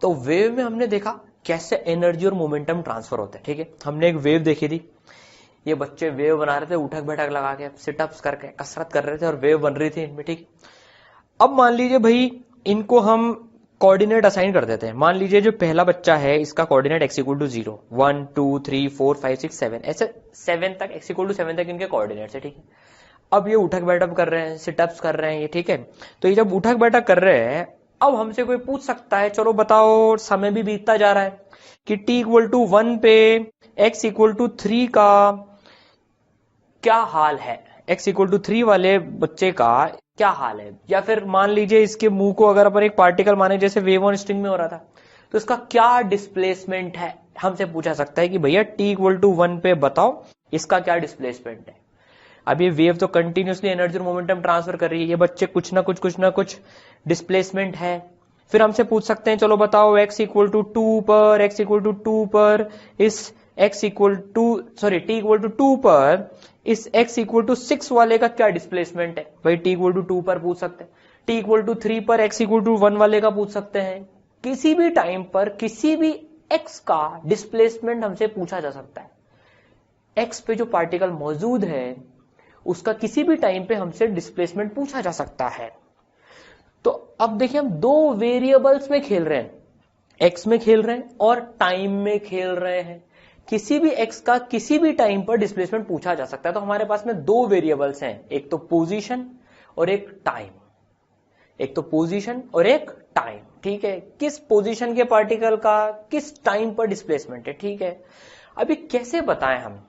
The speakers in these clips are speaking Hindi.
तो वेव में हमने देखा कैसे एनर्जी और मोमेंटम ट्रांसफर होते हैं, ठीक है। हमने एक वेव देखी थी, ये बच्चे वेव बना रहे थे, उठक बैठक लगा के, सिटअप्स करके, कसरत कर रहे थे और वेव बन रही थी इनमें, ठीक। अब मान लीजिए भाई इनको हम कोऑर्डिनेट असाइन कर देते हैं। मान लीजिए जो पहला बच्चा है इसका कोऑर्डिनेट x इक्वल टू 0, 1 2 3 4 5 6 7, ऐसे 7 तक, x इक्वल टू 7 तक इनके कोऑर्डिनेट्स है, ठीक है। अब ये उठक बैठक कर रहे हैं, सिटअप्स कर रहे हैं ये, ठीक है। तो ये जब उठक बैठक कर रहे हैं, अब हमसे कोई पूछ सकता है, चलो बताओ, समय भी बीतता जा रहा है, कि t इक्वल टू 1 पे x इक्वल टू 3 का क्या हाल है, x इक्वल टू 3 वाले बच्चे का क्या हाल है। या फिर मान लीजिए इसके मुंह को अगर अपन एक पार्टिकल माने, जैसे वेव ऑन स्ट्रिंग में हो रहा था, तो इसका क्या डिस्प्लेसमेंट है, हमसे पूछा सकता है कि भैया t इक्वल टू 1 पे बताओ इसका क्या डिस्प्लेसमेंट है। अब ये वेव तो कंटिन्यूसली एनर्जी और मोमेंटम ट्रांसफर कर रही है, ये बच्चे कुछ ना कुछ डिस्प्लेसमेंट है। फिर हमसे पूछ सकते हैं, चलो बताओ x इक्वल टू 2 पर, x इक्वल टू 2 पर इस t इक्वल टू 2 पर इस x इक्वल टू 6 वाले का क्या डिस्प्लेसमेंट है। भाई t इक्वल टू 2 पर पूछ सकते हैं, t इक्वल टू 3 पर x इक्वल टू 1 वाले का पूछ सकते हैं। किसी भी टाइम पर किसी भी x का डिस्प्लेसमेंट हमसे पूछा जा सकता है। x पे जो पार्टिकल मौजूद है उसका किसी भी टाइम पे हमसे डिस्प्लेसमेंट पूछा जा सकता है। तो अब देखिए हम दो वेरिएबल्स में खेल रहे हैं, x में खेल रहे हैं और टाइम में खेल रहे हैं। किसी भी x का किसी भी टाइम पर डिस्प्लेसमेंट पूछा जा सकता है। तो हमारे पास में दो वेरिएबल्स हैं, एक तो पोजीशन और एक टाइम, एक तो पोजीशन और एक टाइम, ठीक है। किस पोजीशन के पार्टिकल का किस टाइम पर डिस्प्लेसमेंट है, ठीक है। अभी कैसे बताएं हम,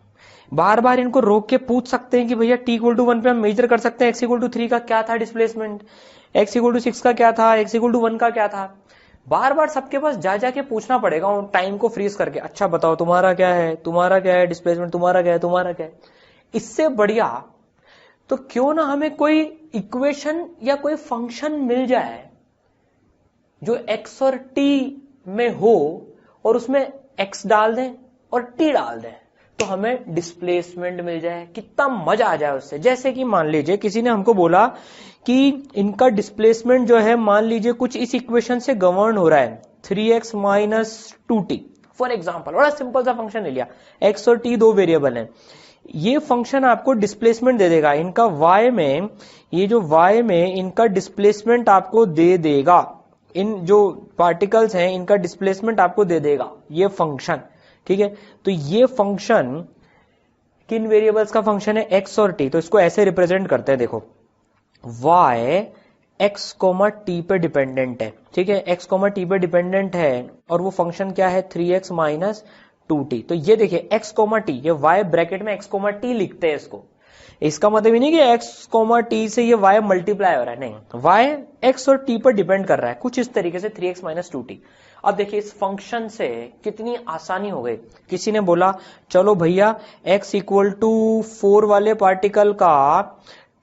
बार बार इनको रोक के पूछ सकते हैं कि भैया t इक्वल टू 1 पे हम मेजर कर सकते हैं x इक्वल टू 3 का क्या था डिस्प्लेसमेंट, x इक्वल टू 6 का क्या था, x इक्वल टू 1 का क्या था। बार बार सबके पास जा जाके पूछना पड़ेगा उन टाइम को फ्रीज करके, अच्छा बताओ तुम्हारा क्या है डिस्प्लेसमेंट, तुम्हारा क्या है। इससे बढ़िया तो क्यों ना हमें कोई इक्वेशन या कोई फंक्शन मिल जाए जो x और t में हो और उसमें x डाल दें और t डाल दें, तो हमें डिस्प्लेसमेंट मिल जाए, कितना मजा आ जाए उससे। जैसे कि मान लीजिए किसी ने हमको बोला कि इनका डिस्प्लेसमेंट जो है, मान लीजिए कुछ इस इक्वेशन से गवर्न हो रहा है, 3x minus 2t for example. बड़ा सिंपल सा फंक्शन ले लिया, x और t दो वेरिएबल हैं, ये फंक्शन आपको डिस्प्लेसमेंट दे देगा इनका y में, ये जो y में इनका डिस्प्लेसमेंट आपको दे देगा, इन जो पार्टिकल्स हैं इनका डिस्प्लेसमेंट आपको दे देगा ये फंक्शन, ठीक है। तो ये फंक्शन किन वेरिएबल्स का फंक्शन है, x और t। तो इसको ऐसे रिप्रेजेंट करते हैं, देखो y x t पे डिपेंडेंट है, ठीक है, x t पे डिपेंडेंट है और वो फंक्शन क्या है, 3x माइनस 2t। तो ये देखिए x t, ये y ब्रैकेट में x t लिखते हैं इसको, इसका मतलब ही नहीं कि x t से ये y मल्टीप्लाई हो रहा है, नहीं, y x और t पर डिपेंड कर रहा है कुछ इस तरीके से, 3x माइनस 2t। अब देखिए इस फंक्शन से कितनी आसानी हो गई। किसी ने बोला चलो भैया x इक्वल टू 4 वाले पार्टिकल का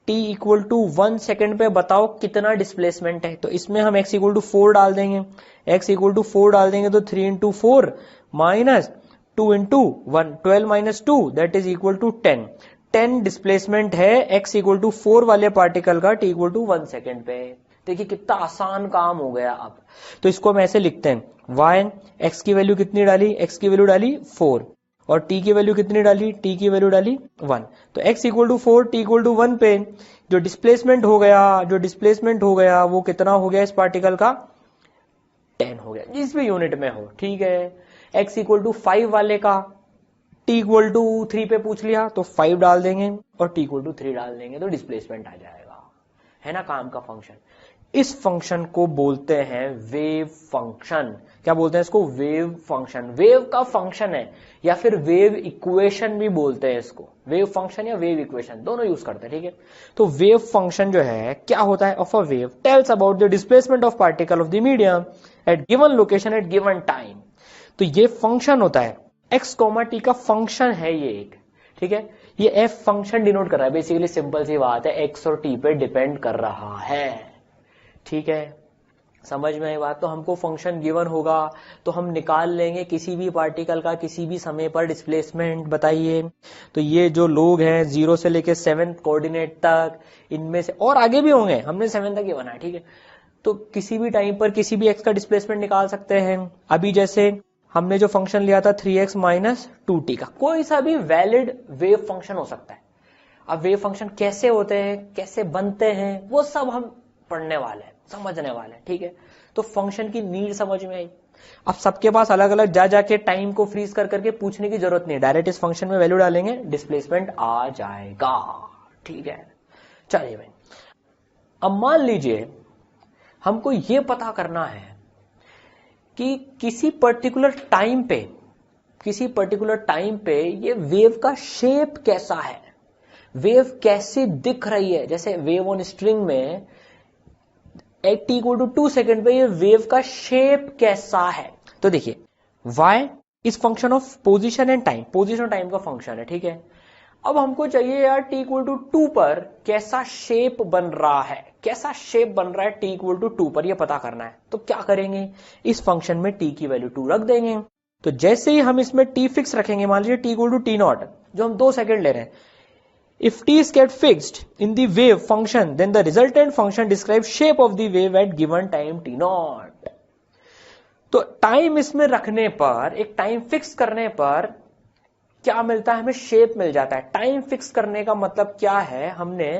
t इक्वल टू 1 सेकेंड पे बताओ कितना डिस्प्लेसमेंट है। तो इसमें हम x इक्वल टू 4 डाल देंगे, x इक्वल टू 4 डाल देंगे तो 3 into 4 minus 2 into 1, 12 minus 2 that is equal to 10 displacement है x इक्वल टू 4 वाले पार्टिकल का t इक्वल टू 1 सेकेंड पे। देखिए कितना आसान काम हो गया अब। तो इसको हम ऐसे लिखते हैं, y x की वैल्यू कितनी डाली, x की वैल्यू डाली 4 और t की वैल्यू कितनी डाली, t की वैल्यू डाली 1। तो x equal to 4 t equal to 1 पे जो डिस्प्लेसमेंट हो गया वो कितना हो गया इस पार्टिकल का, 10 हो गया, जिस भी यूनिट में हो, ठीक है। x इक्वल टू 5 वाले का t इक्वल टू 3 पे पूछ लिया तो 5 डाल देंगे और t इक्वल टू 3 डाल देंगे तो डिस्प्लेसमेंट आ जाएगा, है ना काम का फंक्शन। इस फंक्शन को बोलते हैं वेव फंक्शन। क्या बोलते हैं इसको, वेव फंक्शन। वेव का फंक्शन है या फिर वेव इक्वेशन भी बोलते हैं इसको, वेव फंक्शन या वेव इक्वेशन दोनों यूज करते हैं, ठीक है। तो वेव फंक्शन जो है क्या होता है, of a wave tells about the displacement of particle of the medium at given location eight given time. तो ये फंक्शन होता है, x t का फंक्शन है ये एक, ठीक है। ये f फंक्शन डिनोट कर रहा है, बेसिकली सिंपल सी बात है, x और t पे डिपेंड कर रहा है, ठीक है। समझ में आई बात। तो हमको फंक्शन गिवन होगा तो हम निकाल लेंगे किसी भी पार्टिकल का किसी भी समय पर डिस्प्लेसमेंट, बताइए। तो ये जो लोग हैं 0 से लेके 7 कोऑर्डिनेट तक, इनमें से और आगे भी होंगे, हमने 7 तक ही बनाया, ठीक है। तो किसी भी टाइम पर किसी भी x का डिस्प्लेसमेंट निकाल सकते हैं। अभी जैसे हमने जो फंक्शन लिया था 3x माइनस 2t का, कोई सा भी वैलिड वेव फंक्शन हो सकता है। अब वेव फंक्शन कैसे होते हैं, कैसे बनते हैं, वो सब हम पढ़ने वाले हैं, समझने वाले हैं, ठीक है। तो फंक्शन की नीड समझ में आई। अब सबके पास अलग अलग जा जाके टाइम को फ्रीज कर करके पूछने की जरूरत नहीं, डायरेक्ट इस फंक्शन में वैल्यू डालेंगे, डिस्प्लेसमेंट आ जाएगा, ठीक है। चलिए भाई, अब मान लीजिए हमको ये पता करना है कि किसी पर्टिकुलर टाइम पे ये वेव का शेप कैसा है, वेव कैसी दिख रही है। जैसे वेव ऑन स्ट्रिंग में at t equal to 2 second पे ये वेव का शेप कैसा है। तो देखिए y is function of position and time, position time का फंक्शन है, ठीक है। अब हमको चाहिए यार t इक्वल टू 2 पर कैसा शेप बन रहा है, कैसा शेप बन रहा है t इक्वल टू 2 पर, ये पता करना है। तो क्या करेंगे, इस फंक्शन में t की वैल्यू 2 रख देंगे। तो जैसे ही हम इसमें t फिक्स रखेंगे, मान लीजिए t equal to t nought, जो हम 2 सेकेंड ले रहे हैं, if t is get fixed in the wave function, then the resultant function describes shape of the wave at given time t naught। तो टाइम इसमें रखने पर, एक टाइम फिक्स करने पर क्या मिलता है, हमें शेप मिल जाता है। टाइम फिक्स करने का मतलब क्या है, हमने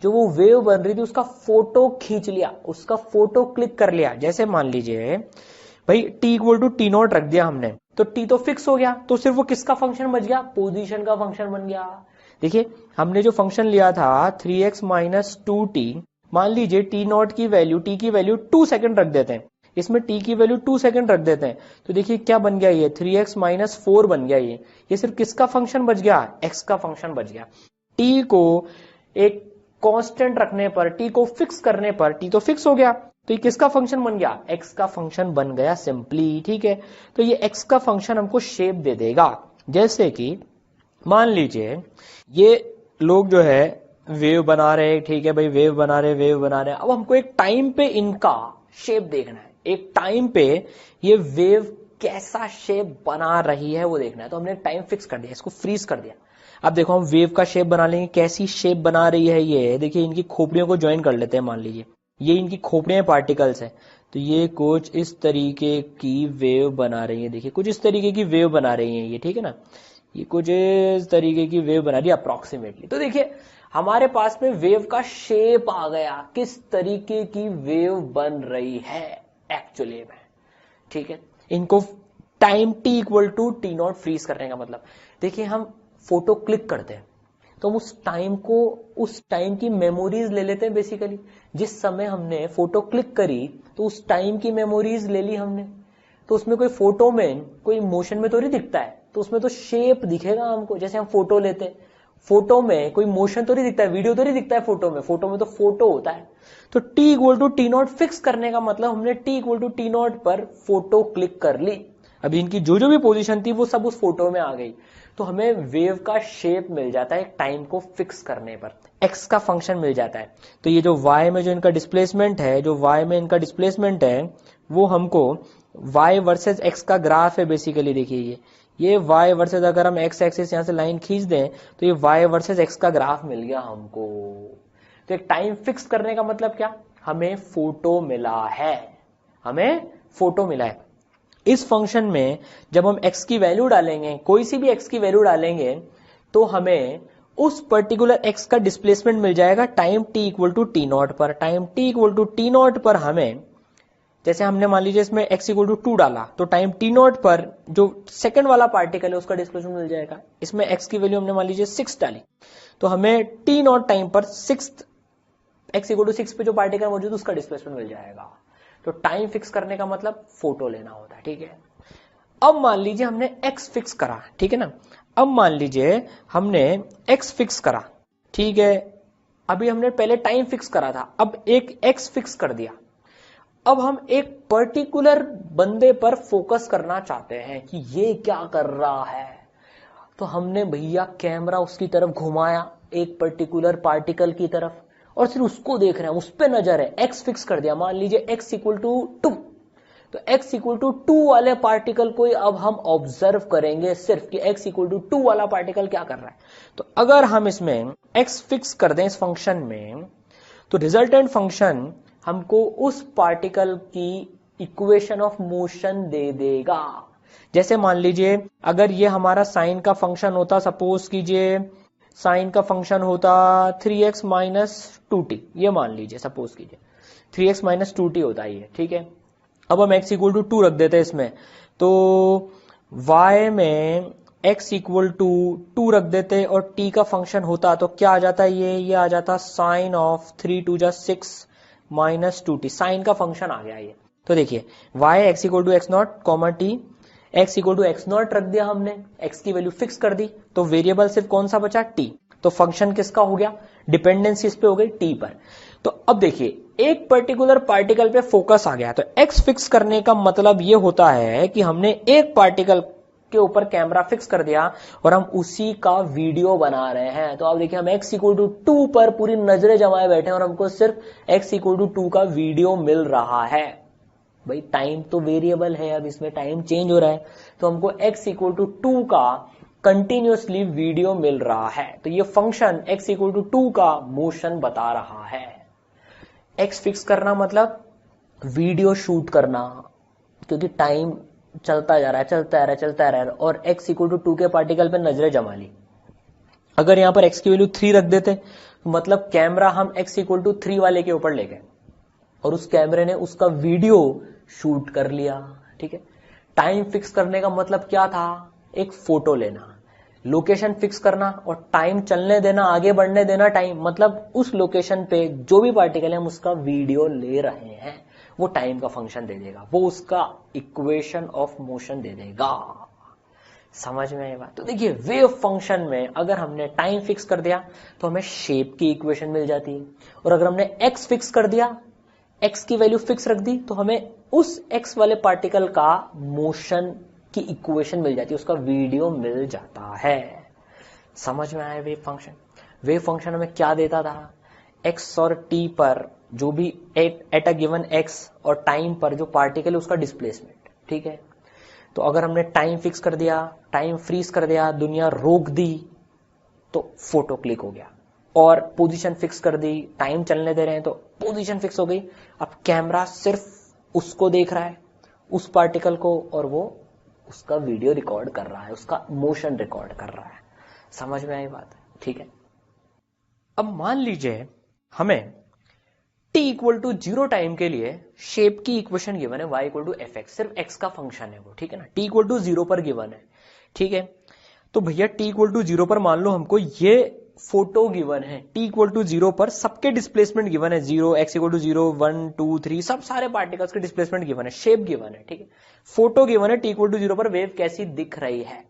जो वो वेव बन रही थी उसका फोटो खींच लिया, उसका फोटो क्लिक कर लिया। जैसे मान लीजिए भाई t equal to t nought रख दिया हमने, तो t तो फिक्स हो गया, तो सिर्फ वो किसका फंक्शन बच गया, पोजीशन का फंक्शन बन गया। देखिए हमने जो फंक्शन लिया था 3x माइनस 2t, मान लीजिए t नॉट की वैल्यू, t की वैल्यू 2 सेकेंड रख देते हैं, इसमें t की वैल्यू 2 सेकेंड रख देते हैं, तो देखिए क्या बन गया, ये 3x माइनस 4 बन गया। ये सिर्फ किसका फंक्शन बच गया, x का फंक्शन बच गया। t को एक कांस्टेंट रखने पर, t को फिक्स करने पर, t तो फिक्स हो गया, तो ये किसका फंक्शन बन गया, x का फंक्शन बन गया सिंपली, ठीक है। तो ये x का फंक्शन हमको शेप दे देगा। जैसे कि मान लीजिए ये लोग जो है वेव बना रहे हैं, ठीक है भाई, वेव बना रहे हैं। अब हमको एक टाइम पे इनका शेप देखना है, एक टाइम पे ये वेव कैसा शेप बना रही है वो देखना है। तो हमने टाइम फिक्स कर दिया, इसको फ्रीज कर दिया। अब देखो हम वेव का शेप बना लेंगे, कैसी शेप बना रही है ये, देखिए इनकी खोपड़ियों को ज्वाइन कर लेते हैं। मान लीजिए ये इनकी खोपड़ियां पार्टिकल्स है, तो ये कुछ इस तरीके की वेव बना रही है, देखिए कुछ इस तरीके की वेव बना रही है ये, ठीक है ना, ये कुछ इस तरीके की वेव बना रही है अप्रोक्सीमेटली। तो देखिए हमारे पास में वेव का शेप आ गया, किस तरीके की वेव बन रही है एक्चुअली में, ठीक है। इनको time t equal to t nought freeze करने का मतलब, देखिए हम फोटो क्लिक करते हैं तो हम उस टाइम को, उस टाइम की मेमोरीज ले लेते हैं बेसिकली। जिस समय हमने फोटो क्लिक करी तो उस टाइम की मेमोरीज ले ली हमने, तो उसमें कोई फोटो में कोई मोशन में तो नहीं दिखता है, तो उसमें तो शेप दिखेगा हमको। जैसे हम फोटो लेते हैं, फोटो में कोई मोशन तो नहीं दिखता है, वीडियो तो नहीं दिखता है फोटो में तो फोटो होता है। तो t equal to t nought fix करने का मतलब हमने t equal to t not पर फोटो क्लिक कर ली। अभी इनकी जो जो भी पोजीशन थी वो सब उस फोटो में आ गई, तो हमें वेव का शेप मिल जाता है टाइम को फिक्स करने पर, x का फंक्शन मिल जाता है। तो ये जो y में जो इनका डिस्प्लेसमेंट है, वो हमको y वर्सेस x का ग्राफ है बेसिकली। देखिए ये y वर्सेस, अगर हम x एक्सिस यहां से लाइन खींच दें तो ये y वर्सेस x का ग्राफ मिल गया हमको। तो एक टाइम फिक्स करने का मतलब क्या, हमें फोटो मिला है, इस फंक्शन में जब हम x की वैल्यू डालेंगे, कोई सी भी x की वैल्यू डालेंगे, तो हमें उस पर्टिकुलर x का डिस्प्लेसमेंट मिल जाएगा time t equal to t not पर। Time t equal to t not पर हमें, जैसे हमने मान लीजिए इसमें x इक्वल टू 2 डाला, तो टाइम t नॉट पर जो सेकंड वाला पार्टिकल है उसका डिस्प्लेसमेंट मिल जाएगा। इसमें x की वैल्यू हमने मान लीजिए 6 डाली, तो हमें t नॉट टाइम पर x इक्वल टू 6 पे जो पार्टिकल मौजूद है उसका डिस्प्लेसमेंट मिल जाएगा। तो टाइम फिक्स करने का मतलब फोटो लेना होता है, ठीक है। अब मान लीजिए हमने x फिक्स करा, ठीक है ना, अब मान लीजिए हमने x फिक्स करा, ठीक है। अभी हमने पहले टाइम फिक्स करा था, अब एक x फिक्स कर दिया। अब हम एक पर्टिकुलर बंदे पर फोकस करना चाहते हैं कि ये क्या कर रहा है, तो हमने भैया कैमरा उसकी तरफ घुमाया, एक पर्टिकुलर पार्टिकल की तरफ, और सिर्फ उसको देख रहे हैं, उस पे नजर है, x फिक्स कर दिया। मान लीजिए x इक्वल टू 2, तो x इक्वल टू 2 वाले पार्टिकल को अब हम ऑब्जर्व करेंगे सिर्फ कि x इक्वल टू 2 वाला पार्टिकल क्या कर रहा है। तो अगर हम इसमें x फिक्स कर दें इस फंक्शन में, तो रिजल्टेंट फंक्शन हमको उस पार्टिकल की इक्वेशन ऑफ मोशन दे देगा। जैसे मान लीजिए अगर ये हमारा साइन का फंक्शन होता, सपोज कीजिए साइन का फंक्शन होता 3x माइनस 2t, ये मान लीजिए सपोज कीजिए 3x माइनस 2t होता है ये, ठीक है। अब हम x इक्वल टू 2 रख देते हैं इसमें, तो y में x इक्वल टू 2 रख देते और t का फंक्शन होता तो क्या आ जाता है, ये आ जाता साइन ऑफ 3 2 जा 6 माइनस 2t, साइन का फंक्शन आ गया ये। तो देखिए y x equal to x nought comma t, x equal to x nought रख दिया हमने, x की वैल्यू फिक्स कर दी, तो वेरिएबल सिर्फ कौन सा बचा, t। तो फंक्शन किसका हो गया, डिपेंडेंसी इस पे हो गई t पर। तो अब देखिए एक पर्टिकुलर पार्टिकल पे फोकस आ गया, तो x फिक्स करने का मतलब ये होता है कि हमने एक पार्टिकल के ऊपर कैमरा फिक्स कर दिया और हम उसी का वीडियो बना रहे हैं। तो अब देखिए हम x इक्वल टू 2 पर पूरी नजरें जमाए बैठे हैं और हमको सिर्फ x इक्वल टू 2 का वीडियो मिल रहा है। भाई टाइम तो वेरिएबल है, अब इसमें टाइम चेंज हो रहा है, तो हमको x इक्वल टू 2 का कंटिन्यूसली वीडियो मिल रहा है। तो ये फंक्शन x इक्वल टू 2 का मोशन बता रहा है। x फिक्स करना मतलब वीडियो शूट करना, क्योंकि टाइम चलता जा रहा है, चलता रहा है और x इक्वल टू 2 के पार्टिकल पे नजरें जमा ली। अगर यहां पर x की वैल्यू 3 रख देते तो मतलब कैमरा हम x इक्वल टू 3 वाले के ऊपर ले गए और उस कैमरे ने उसका वीडियो शूट कर लिया, ठीक है। टाइम फिक्स करने का मतलब क्या था, एक फोटो लेना, लोकेशन फिक्स करना और टाइम चलने देना, आगे बढ़ने देना टाइम, मतलब उस लोकेशन पे जो भी पार्टिकल है हम उसका वीडियो ले रहे हैं, वो टाइम का फंक्शन दे देगा, वो उसका इक्वेशन ऑफ मोशन दे देगा। समझ में आए बात। तो देखिए वेव फंक्शन में अगर हमने टाइम फिक्स कर दिया तो हमें शेप की इक्वेशन मिल जाती है, और अगर हमने एक्स फिक्स कर दिया, एक्स की वैल्यू फिक्स रख दी, तो हमें उस एक्स वाले पार्टिकल का मोशन की इक्वेशन मिल जाती है, उसका वीडियो मिल जाता है। समझ में आया वेव फंक्शन। वेव फंक्शन हमें क्या देता था, एक्स और टी पर जो भी एट अ गिवन एक्स और टाइम पर जो पार्टिकल है उसका डिस्प्लेसमेंट, ठीक है। तो अगर हमने टाइम फिक्स कर दिया, टाइम फ्रीज कर दिया, दुनिया रोक दी, तो फोटो क्लिक हो गया, और पोजीशन फिक्स कर दी, टाइम चलने दे रहे हैं तो पोजीशन फिक्स हो गई। अब कैमरा सिर्फ उसको देख रहा है, उस पार्टिकल को, और वो उसका वीडियो रिकॉर्ड कर रहा है, उसका मोशन रिकॉर्ड कर रहा है। समझ में आई बात, ठीक है। अब मान लीजिए हमें t इक्वल टू 0 टाइम के लिए शेप की इक्वेशन गिवन है, y equal to f x, सिर्फ x का फंक्शन है वो, ठीक है ना। t इक्वल टू 0 पर गिवन है, ठीक है। तो भैया t इक्वल टू 0 पर मान लो हमको ये फोटो गिवन है, t इक्वल टू 0 पर सबके डिस्प्लेसमेंट गिवन है, 0, x इक्वल टू 0, 1 2 3, सब सारे पार्टिकल्स के डिस्प्लेसमेंट गिवन है, शेप गिवन है, ठीक है। फोटो गिवन है, t इक्वल टू 0 पर वेव कैसी दिख रही है।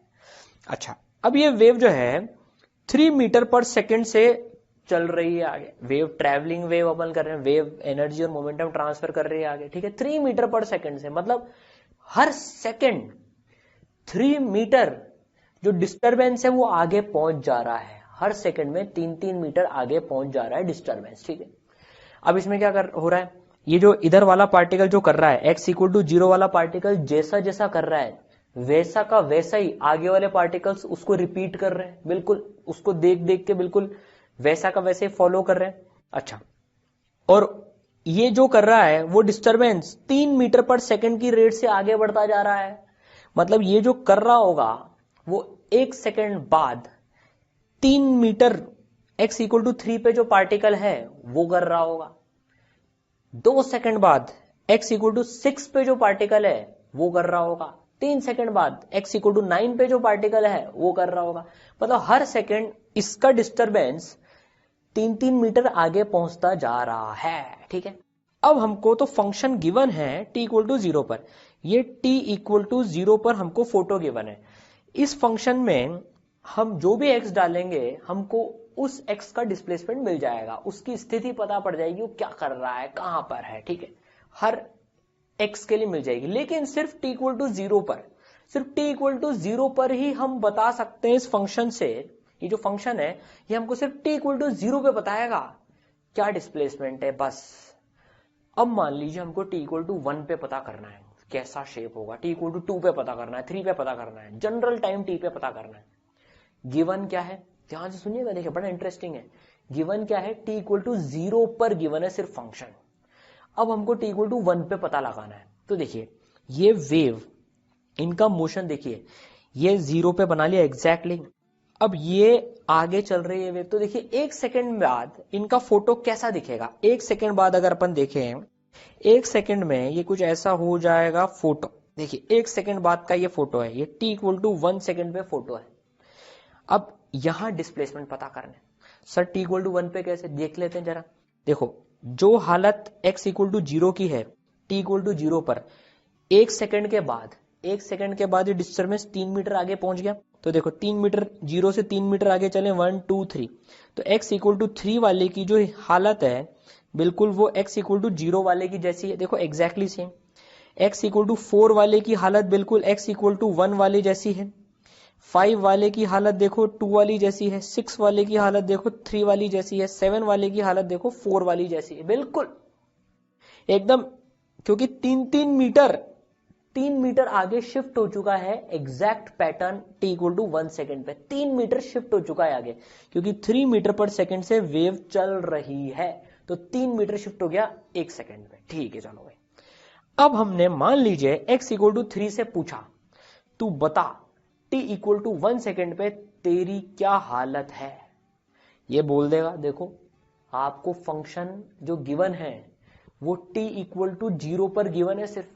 अच्छा, अब ये वेव जो है 3 मीटर पर सेकेंड से चल रही है आगे, वेव ट्रैवलिंग वेव अपन कर रहे हैं, वेव एनर्जी और मोमेंटम ट्रांसफर कर रही है आगे, ठीक है। 3 मीटर पर सेकेंड से, मतलब हर सेकेंड 3 मीटर जो डिस्टरबेंस है वो आगे पहुंच जा रहा है, हर सेकंड में 3-3 मीटर आगे पहुंच जा रहा है डिस्टरबेंस, ठीक है। अब इसमें क्या हो रहा है, ये जो इधर वाला पार्टिकल जो कर रहा है, x इक्वल टू 0 वाला पार्टिकल जैसा जैसा कर रहा है वैसा का वैसा ही आगे वाले पार्टिकल्स उसको रिपीट कर रहे हैं, बिल्कुल उसको देख देख के बिल्कुल वैसा का वैसे फॉलो कर रहे हैं। अच्छा, और ये जो कर रहा है वो डिस्टरबेंस 3 मीटर पर सेकंड की रेट से आगे बढ़ता जा रहा है, मतलब ये जो कर रहा होगा वो 1 सेकंड बाद 3 मीटर x इक्वल टू 3 पे जो पार्टिकल है वो कर रहा होगा, 2 सेकंड बाद x इक्वल टू 6 पे जो पार्टिकल है वो कर रहा होगा, 3 सेकंड बाद x इक्वल टू 9 पे जो पार्टिकल है वो कर रहा होगा, मतलब हर सेकंड इसका डिस्टरबेंस 3-3 मीटर आगे पहुंचता जा रहा है, ठीक है। अब हमको तो फंक्शन गिवन है t इक्वल टू 0 पर, ये t इक्वल टू 0 पर हमको फोटो गिवन है। इस फंक्शन में हम जो भी x डालेंगे हमको उस x का डिस्प्लेसमेंट मिल जाएगा, उसकी स्थिति पता पड़ जाएगी, वो क्या कर रहा है, कहां पर है, ठीक है। हर x के लिए मिल जाएगी, लेकिन सिर्फ t इक्वल टू 0 पर, सिर्फ t इक्वल टू 0 पर ही हम बता सकते हैं इस फंक्शन से, ये जो फंक्शन है ये हमको सिर्फ t इक्वल टू 0 पे बताएगा क्या डिस्प्लेसमेंट है, बस। अब मान लीजिए हमको t इक्वल टू 1 पे पता करना है कैसा शेप होगा, t इक्वल टू 2 पे पता करना है, 3 पे पता करना है, जनरल टाइम t पे पता करना है। गिवन क्या है, ध्यान से सुनिएगा, देखिए बड़ा इंटरेस्टिंग है। गिवन क्या है, t इक्वल टू 0 पर गिवन है सिर्फ फंक्शन। अब हमको t इक्वल टू 1 पे पता लगाना है। तो देखिए ये वेव, इनका मोशन देखिए, ये 0 पे बना लिया एग्जैक्टली। अब ये आगे चल रही है वेव, तो देखिए 1 सेकंड बाद इनका फोटो कैसा दिखेगा। 1 सेकंड बाद अगर अपन देखें, 1 सेकंड में ये कुछ ऐसा हो जाएगा फोटो। देखिए 1 सेकंड बाद का ये फोटो है, ये t इक्वल टू 1 सेकंड पे फोटो है। अब यहां डिस्प्लेसमेंट पता करने, सर t इक्वल टू 1 पे कैसे देख लेते हैं जरा। देखो जो हालत x इक्वल टू 0 की है, t इक्वल टू 0 पर 1 सेकंड के बाद, 1 सेकंड के बाद ये डिस्टर्बेंस 3 मीटर आगे पहुंच गया। तो देखो 3 मीटर, 0 से 3 मीटर आगे चले, 1 2 3, तो x इक्वल टू 3 वाले की जो हालत है बिल्कुल वो x इक्वल टू 0 वाले की जैसी है। देखो exactly same. x equal to 4 वाले की हालत बिल्कुल x इक्वल टू 1 वाले जैसी है। 5 वाले की हालत देखो 2 वाली जैसी है। 6 वाले की हालत देखो 3 वाली जैसी है। 7 वाले की हालत देखो 4 वाली जैसी है, बिल्कुल एकदम, क्योंकि 3 मीटर आगे शिफ्ट हो चुका है exact pattern t equal to 1 second पे। 3 मीटर शिफ्ट हो चुका है आगे, क्योंकि 3 मीटर पर सेकंड से वेव चल रही है, तो 3 मीटर शिफ्ट हो गया 1 सेकंड में। ठीक है चलो भाई, अब हमने मान लीजिए x इक्वल टू 3 से पूछा, तू बता t इक्वल टू 1 सेकंड पे तेरी क्या हालत है। ये बोल देगा, देखो आपको फंक्शन जो गिवन है वो t इक्वल टू 0 पर गिवन है सिर्फ।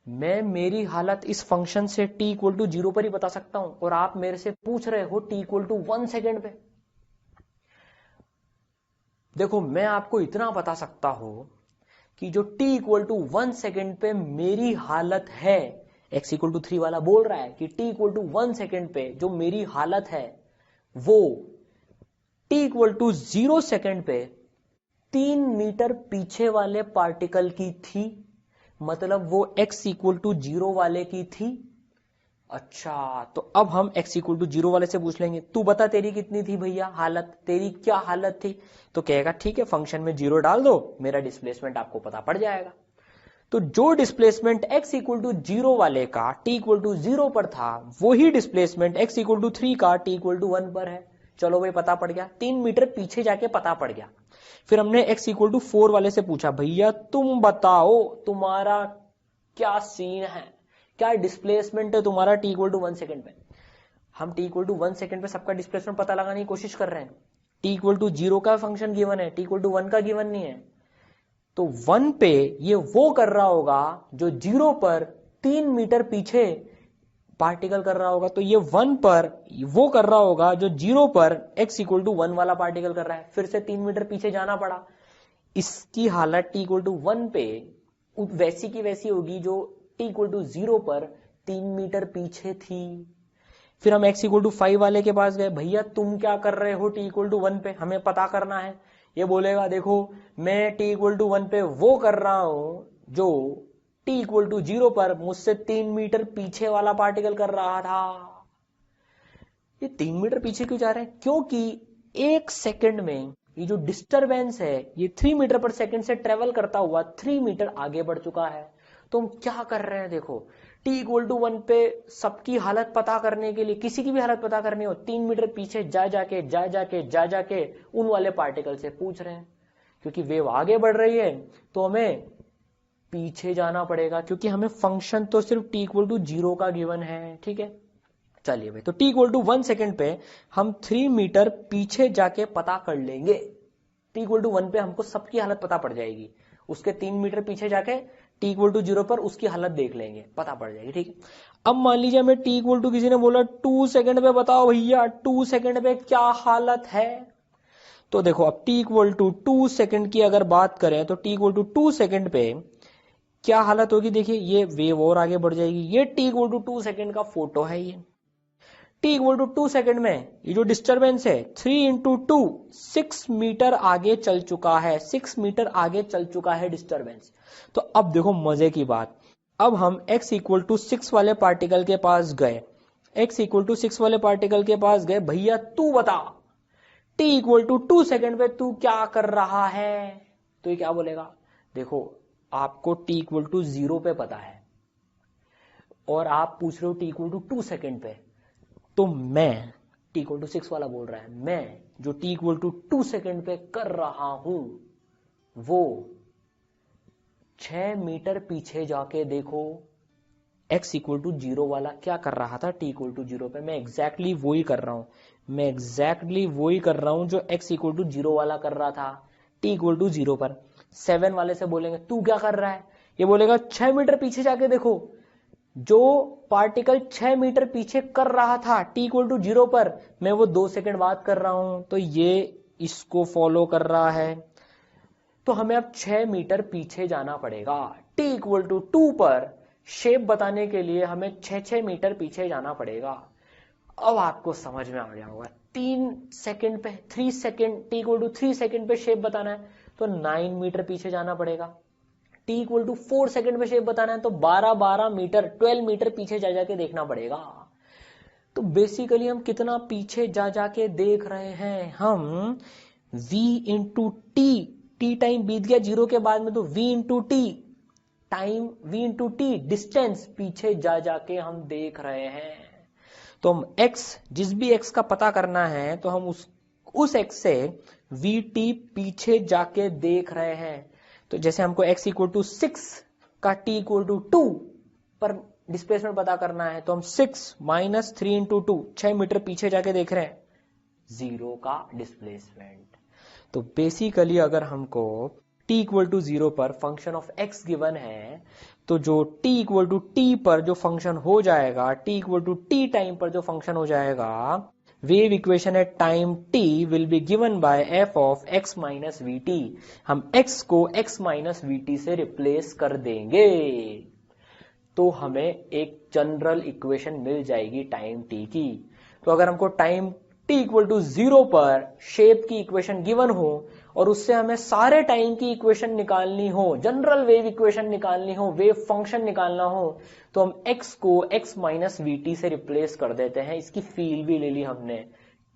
मैं मेरी हालत इस फंक्शन से t इक्वल टू 0 पर ही बता सकता हूं, और आप मेरे से पूछ रहे हो t इक्वल टू 1 सेकेंड पे। देखो मैं आपको इतना बता सकता हूं कि जो t इक्वल टू 1 सेकेंड पे मेरी हालत है, x इक्वल टू 3 वाला बोल रहा है कि t इक्वल टू 1 सेकेंड पे जो मेरी हालत है वो t इक्वल टू 0 सेकेंड पे 3 मीटर पीछे वाले पार्टिकल की थी, मतलब वो x इक्वल टू 0 वाले की थी। अच्छा, तो अब हम x इक्वल टू 0 वाले से पूछ लेंगे, तू बता तेरी कितनी थी भैया हालत, तेरी क्या हालत थी। तो कहेगा ठीक है फंक्शन में 0 डाल दो, मेरा डिस्प्लेसमेंट आपको पता पड़ जाएगा। तो जो डिस्प्लेसमेंट x इक्वल टू 0 वाले का t इक्वल टू 0 पर था, वही डिस्प्लेसमेंट x इक्वल टू 3 का t इक्वल टू 1 पर है। चलो भाई पता पड़ गया, 3 मीटर पीछे जाके पता पड़ गया। फिर हमने x इक्वल टू 4 वाले से पूछा, भैया तुम बताओ तुम्हारा क्या सीन है, क्या डिस्प्लेसमेंट है तुम्हारा t इक्वल टू 1 सेकेंड पे। हम t इक्वल टू 1 सेकेंड पे सबका डिस्प्लेसमेंट पता लगाने की कोशिश कर रहे हैं। t इक्वल टू 0 का फंक्शन गिवन है, t इक्वल टू 1 का गिवन नहीं है। तो 1 पे ये वो कर रहा होगा जो 0 पर 3 मीटर पीछे पार्टिकल कर रहा होगा, तो ये 1 पर वो कर रहा होगा जो 0 पर x इक्वल टू 1 वाला पार्टिकल कर रहा है। फिर से 3 मीटर पीछे जाना पड़ा। इसकी हालत t इक्वल टू 1 पे वैसी की वैसी होगी जो t इक्वल टू 0 पर 3 मीटर पीछे थी। फिर हम x इक्वल टू 5 वाले के पास गए, भैया तुम क्या कर रहे हो t इक्वल टू 1 पे, हमें पता करना है। ये बोलेगा देखो मैं t इक्वल टू 1 पे वो कर रहा हूं जो t इक्वल टू 0 पर मुझसे 3 मीटर पीछे वाला पार्टिकल कर रहा था। ये 3 मीटर पीछे क्यों जा रहे हैं, क्योंकि 1 सेकंड में ये जो डिस्टरबेंस है ये 3 मीटर पर सेकंड से ट्रेवल करता हुआ 3 मीटर आगे बढ़ चुका है। तो हम क्या कर रहे हैं, देखो t इक्वल टू 1 पे सबकी हालत पता करने के लिए, किसी की भी हालत पता करनी हो, 3 मीटर पीछे जा जाके उन वाले पार्टिकल से पूछ रहे हैं। क्योंकि वेव आगे बढ़ रही है तो हमें पीछे जाना पड़ेगा, क्योंकि हमें फंक्शन तो सिर्फ t इक्वल टू 0 का गिवन है। ठीक है चलिए भाई, तो t इक्वल टू 1 सेकेंड पे हम 3 मीटर पीछे जाके पता कर लेंगे। t इक्वल टू 1 पे हमको सबकी हालत पता पड़ जाएगी, उसके 3 मीटर पीछे जाके t इक्वल टू 0 पर उसकी हालत देख लेंगे, पता पड़ जाएगी। ठीक है, अब मान लीजिए हमें t इक्वल टू किसी ने बोला 2 सेकंड पे बताओ भैया 2 सेकंड पे क्या हालत है। तो देखो अब t इक्वल टू 2 सेकंड की अगर बात करें तो t इक्वल टू 2 सेकंड पे क्या हालत होगी। देखिए ये वेव और आगे बढ़ जाएगी, ये t इक्वल टू 2 सेकंड का फोटो है। ये t इक्वल टू 2 सेकंड में ये जो डिस्टरबेंस है 3 इंटू 2 6 मीटर आगे चल चुका है, 6 मीटर आगे चल चुका है डिस्टरबेंस। तो अब देखो मजे की बात, अब हम x इक्वल टू 6 वाले पार्टिकल के पास गए, x इक्वल टू 6 वाले पार्टिकल के पास गए, भैया तू बता t इक्वल टू 2 सेकंड पे तू क्या कर रहा है। तो ये क्या बोलेगा, देखो आपको t इक्वल टू 0 पे पता है और आप पूछ रहे हो t इक्वल टू 2 सेकंड पे, तो मैं t इक्वल टू 6 वाला बोल रहा है, मैं जो t इक्वल टू 2 सेकंड पे कर रहा हूं वो 6 मीटर पीछे जाके देखो, x इक्वल टू 0 वाला क्या कर रहा था t इक्वल टू 0 पे, मैं एग्जैक्टली वही कर रहा हूं, मैं एग्जैक्टली वही कर रहा हूं जो x इक्वल टू 0 वाला कर रहा था t इक्वल टू 0 पर। 7 वाले से बोलेंगे तू क्या कर रहा है, ये बोलेगा 6 मीटर पीछे जाके देखो, जो पार्टिकल 6 मीटर पीछे कर रहा था t इक्वल टू 0 पर, मैं वो 2 सेकंड बाद कर रहा हूं, तो ये इसको फॉलो कर रहा है। तो हमें अब 6 मीटर पीछे जाना पड़ेगा, t इक्वल टू 2 पर शेप बताने के लिए हमें 6 मीटर पीछे जाना पड़ेगा। अब आपको समझ में आ गया होगा, 3 सेकंड पे 3 second t equal to 3 second पे शेप बताना है तो 9 मीटर पीछे जाना पड़ेगा। t इक्वल टू 4 सेकंड पे शेप बताना है तो 12 मीटर 12 मीटर पीछे जा जाके देखना पड़ेगा। तो बेसिकली हम कितना पीछे जा जाके देख रहे हैं, हम v इंटू टी टाइम बीत गया 0 के बाद में, तो v into T time, v into T distance पीछे जा जाके हम देख रहे हैं। तो हम x, जिस भी x का पता करना है तो हम उस x से vt पीछे जाके देख रहे हैं। तो जैसे हमको x इक्वल टू 6 का t इक्वल टू 2 पर डिस्प्लेसमेंट पता करना है तो हम 6 माइनस 3 इंटू 2 6 मीटर पीछे जाके देख रहे हैं 0 का डिस्प्लेसमेंट। तो बेसिकली अगर हमको t इक्वल टू 0 पर फंक्शन ऑफ x गिवन है तो जो t इक्वल टू t पर जो फंक्शन हो जाएगा, t equal to t time पर जो फंक्शन हो जाएगा, wave equation at time t will be given by f of x minus vt। हम x को x माइनस vt से रिप्लेस कर देंगे तो हमें एक जनरल इक्वेशन मिल जाएगी टाइम t की। तो अगर हमको टाइम t इक्वल टू 0 पर शेप की इक्वेशन गिवन हो और उससे हमें सारे टाइम की इक्वेशन निकालनी हो, जनरल वेव इक्वेशन निकालनी हो, वेव फंक्शन निकालना हो, तो हम x को x माइनस vt से रिप्लेस कर देते हैं। इसकी फील भी ले ली हमने,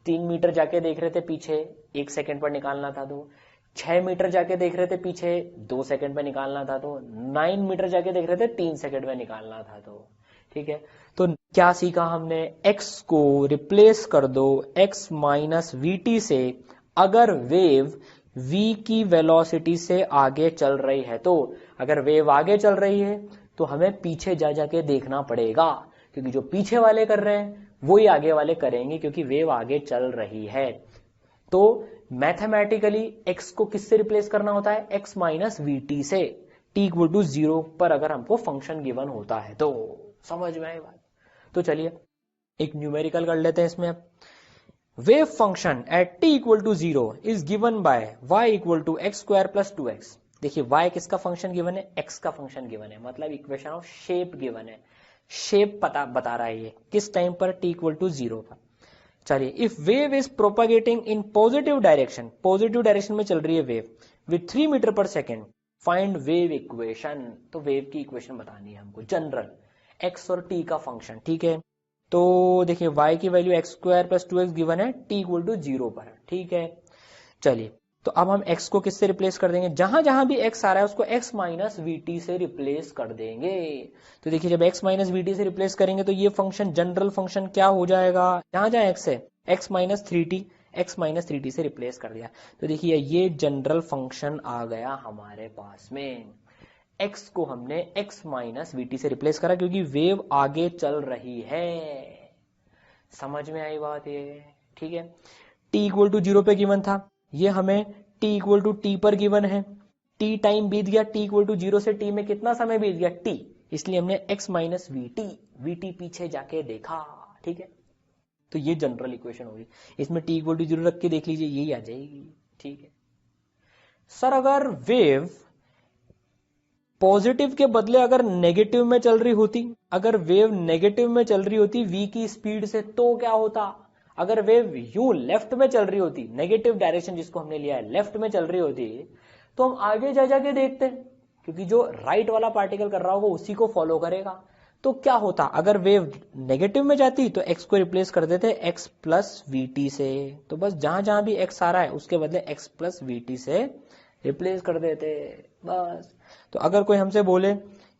3 मीटर जाके देख रहे थे पीछे 1 सेकंड पर निकालना था, तो 6 मीटर जाके देख रहे थे पीछे 2 सेकंड में निकालना था, तो 9 मीटर जाके देख रहे थे 3 सेकंड में निकालना था। तो ठीक है, तो क्या सीखा हमने, x को रिप्लेस कर दो x माइनस vt से अगर वेव v की वेलोसिटी से आगे चल रही है। तो अगर वेव आगे चल रही है तो हमें पीछे जा जाके देखना पड़ेगा, क्योंकि जो पीछे वाले कर रहे हैं वो ही आगे वाले करेंगे, क्योंकि वेव आगे चल रही है। तो मैथमेटिकली x को किससे रिप्लेस करना होता है, x माइनस vt से, t इक्वल टू 0 पर अगर हमको फंक्शन गिवन होता है तो। समझ में आई बात? तो चलिए एक न्यूमेरिकल कर लेते हैं इसमें। Wave function at t equal to 0 is given by y equal to x square plus 2x। देखिए y किसका फंक्शन गिवन है, x का फंक्शन गिवन है, मतलब इक्वेशन ऑफ शेप गिवन है, शेप पता बता रहा है ये किस टाइम पर, t इक्वल टू 0 पर। चलिए, if wave is propagating in positive direction, positive direction में चल रही है wave with 3 metre per second, find wave equation. तो वेव की इक्वेशन बतानी है हमको, जनरल x और t का फंक्शन। ठीक है, तो देखिए y की value x square plus 2x given है t इक्वल टू 0 पर। ठीक है, चलिए तो अब हम x को किससे रिप्लेस कर देंगे, जहां जहां भी x आ रहा है उसको x माइनस vt से रिप्लेस कर देंगे। तो देखिए जब x माइनस vt से रिप्लेस करेंगे तो ये फंक्शन जनरल फंक्शन क्या हो जाएगा, जहां जहां x है x minus 3t, x minus 3t से रिप्लेस कर दिया। तो देखिए ये जनरल फंक्शन आ गया हमारे पास में, x को हमने x माइनस vt से रिप्लेस करा क्योंकि वेव आगे चल रही है। समझ में आई बात ये? ठीक है, t इक्वल टू 0 पे गिवन था, ये हमें t इक्वल टू t पर गिवन है, t टाइम बीत गया, t इक्वल टू 0 से t में कितना समय बीत गया t, इसलिए हमने x माइनस vt पीछे जाके देखा। ठीक है, तो ये जनरल इक्वेशन होगी, इसमें t इक्वल टू 0 रख के देख लीजिए यही आ जाएगी। ठीक है सर, अगर वेव पॉजिटिव के बदले अगर नेगेटिव में चल रही होती, अगर वेव नेगेटिव में चल रही होती v की स्पीड से, तो क्या होता, अगर वेव यू लेफ्ट में चल रही होती, नेगेटिव डायरेक्शन जिसको हमने लिया है लेफ्ट में चल रही होती, तो हम आगे जा जाके देखते, क्योंकि जो राइट वाला पार्टिकल कर रहा होगा उसी को फॉलो करेगा। तो क्या होता, अगर वेव नेगेटिव में जाती तो x को रिप्लेस कर देते x प्लस वीटी से, तो बस जहां जहां भी x आ रहा है उसके बदले x प्लस वीटी से रिप्लेस कर देते बस। तो अगर कोई हमसे बोले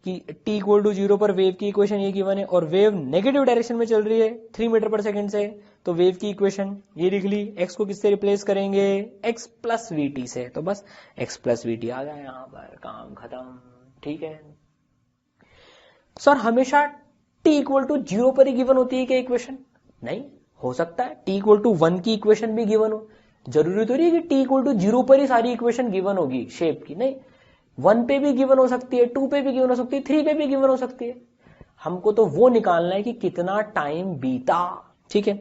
कि t इक्वल टू 0 पर वेव की इक्वेशन ये गिवन है और वेव नेगेटिव डायरेक्शन में चल रही है 3 मीटर पर सेकंड से, तो वेव की इक्वेशन ये लिख ली, x को किससे रिप्लेस करेंगे, x प्लस वीटी से, तो बस x प्लस वीटी आ गया, यहाँ पर काम खत्म। ठीक है सर, हमेशा t इक्वल टू 0 पर ही गिवन होती है क्या इक्वेशन? नहीं, हो सकता है t इक्वल टू 1 की इक्वेशन भी गिवन हो। जरूरी तो नहीं है कि t इक्वल टू 0 पर ही सारी इक्वेशन गिवन होगी शेप की, नहीं, 1 पे भी गिवन हो सकती है, 2 पे भी गिवन हो सकती है, 3 पे भी गिवन हो सकती है। हमको तो वो निकालना है कि कितना टाइम बीता। ठीक है,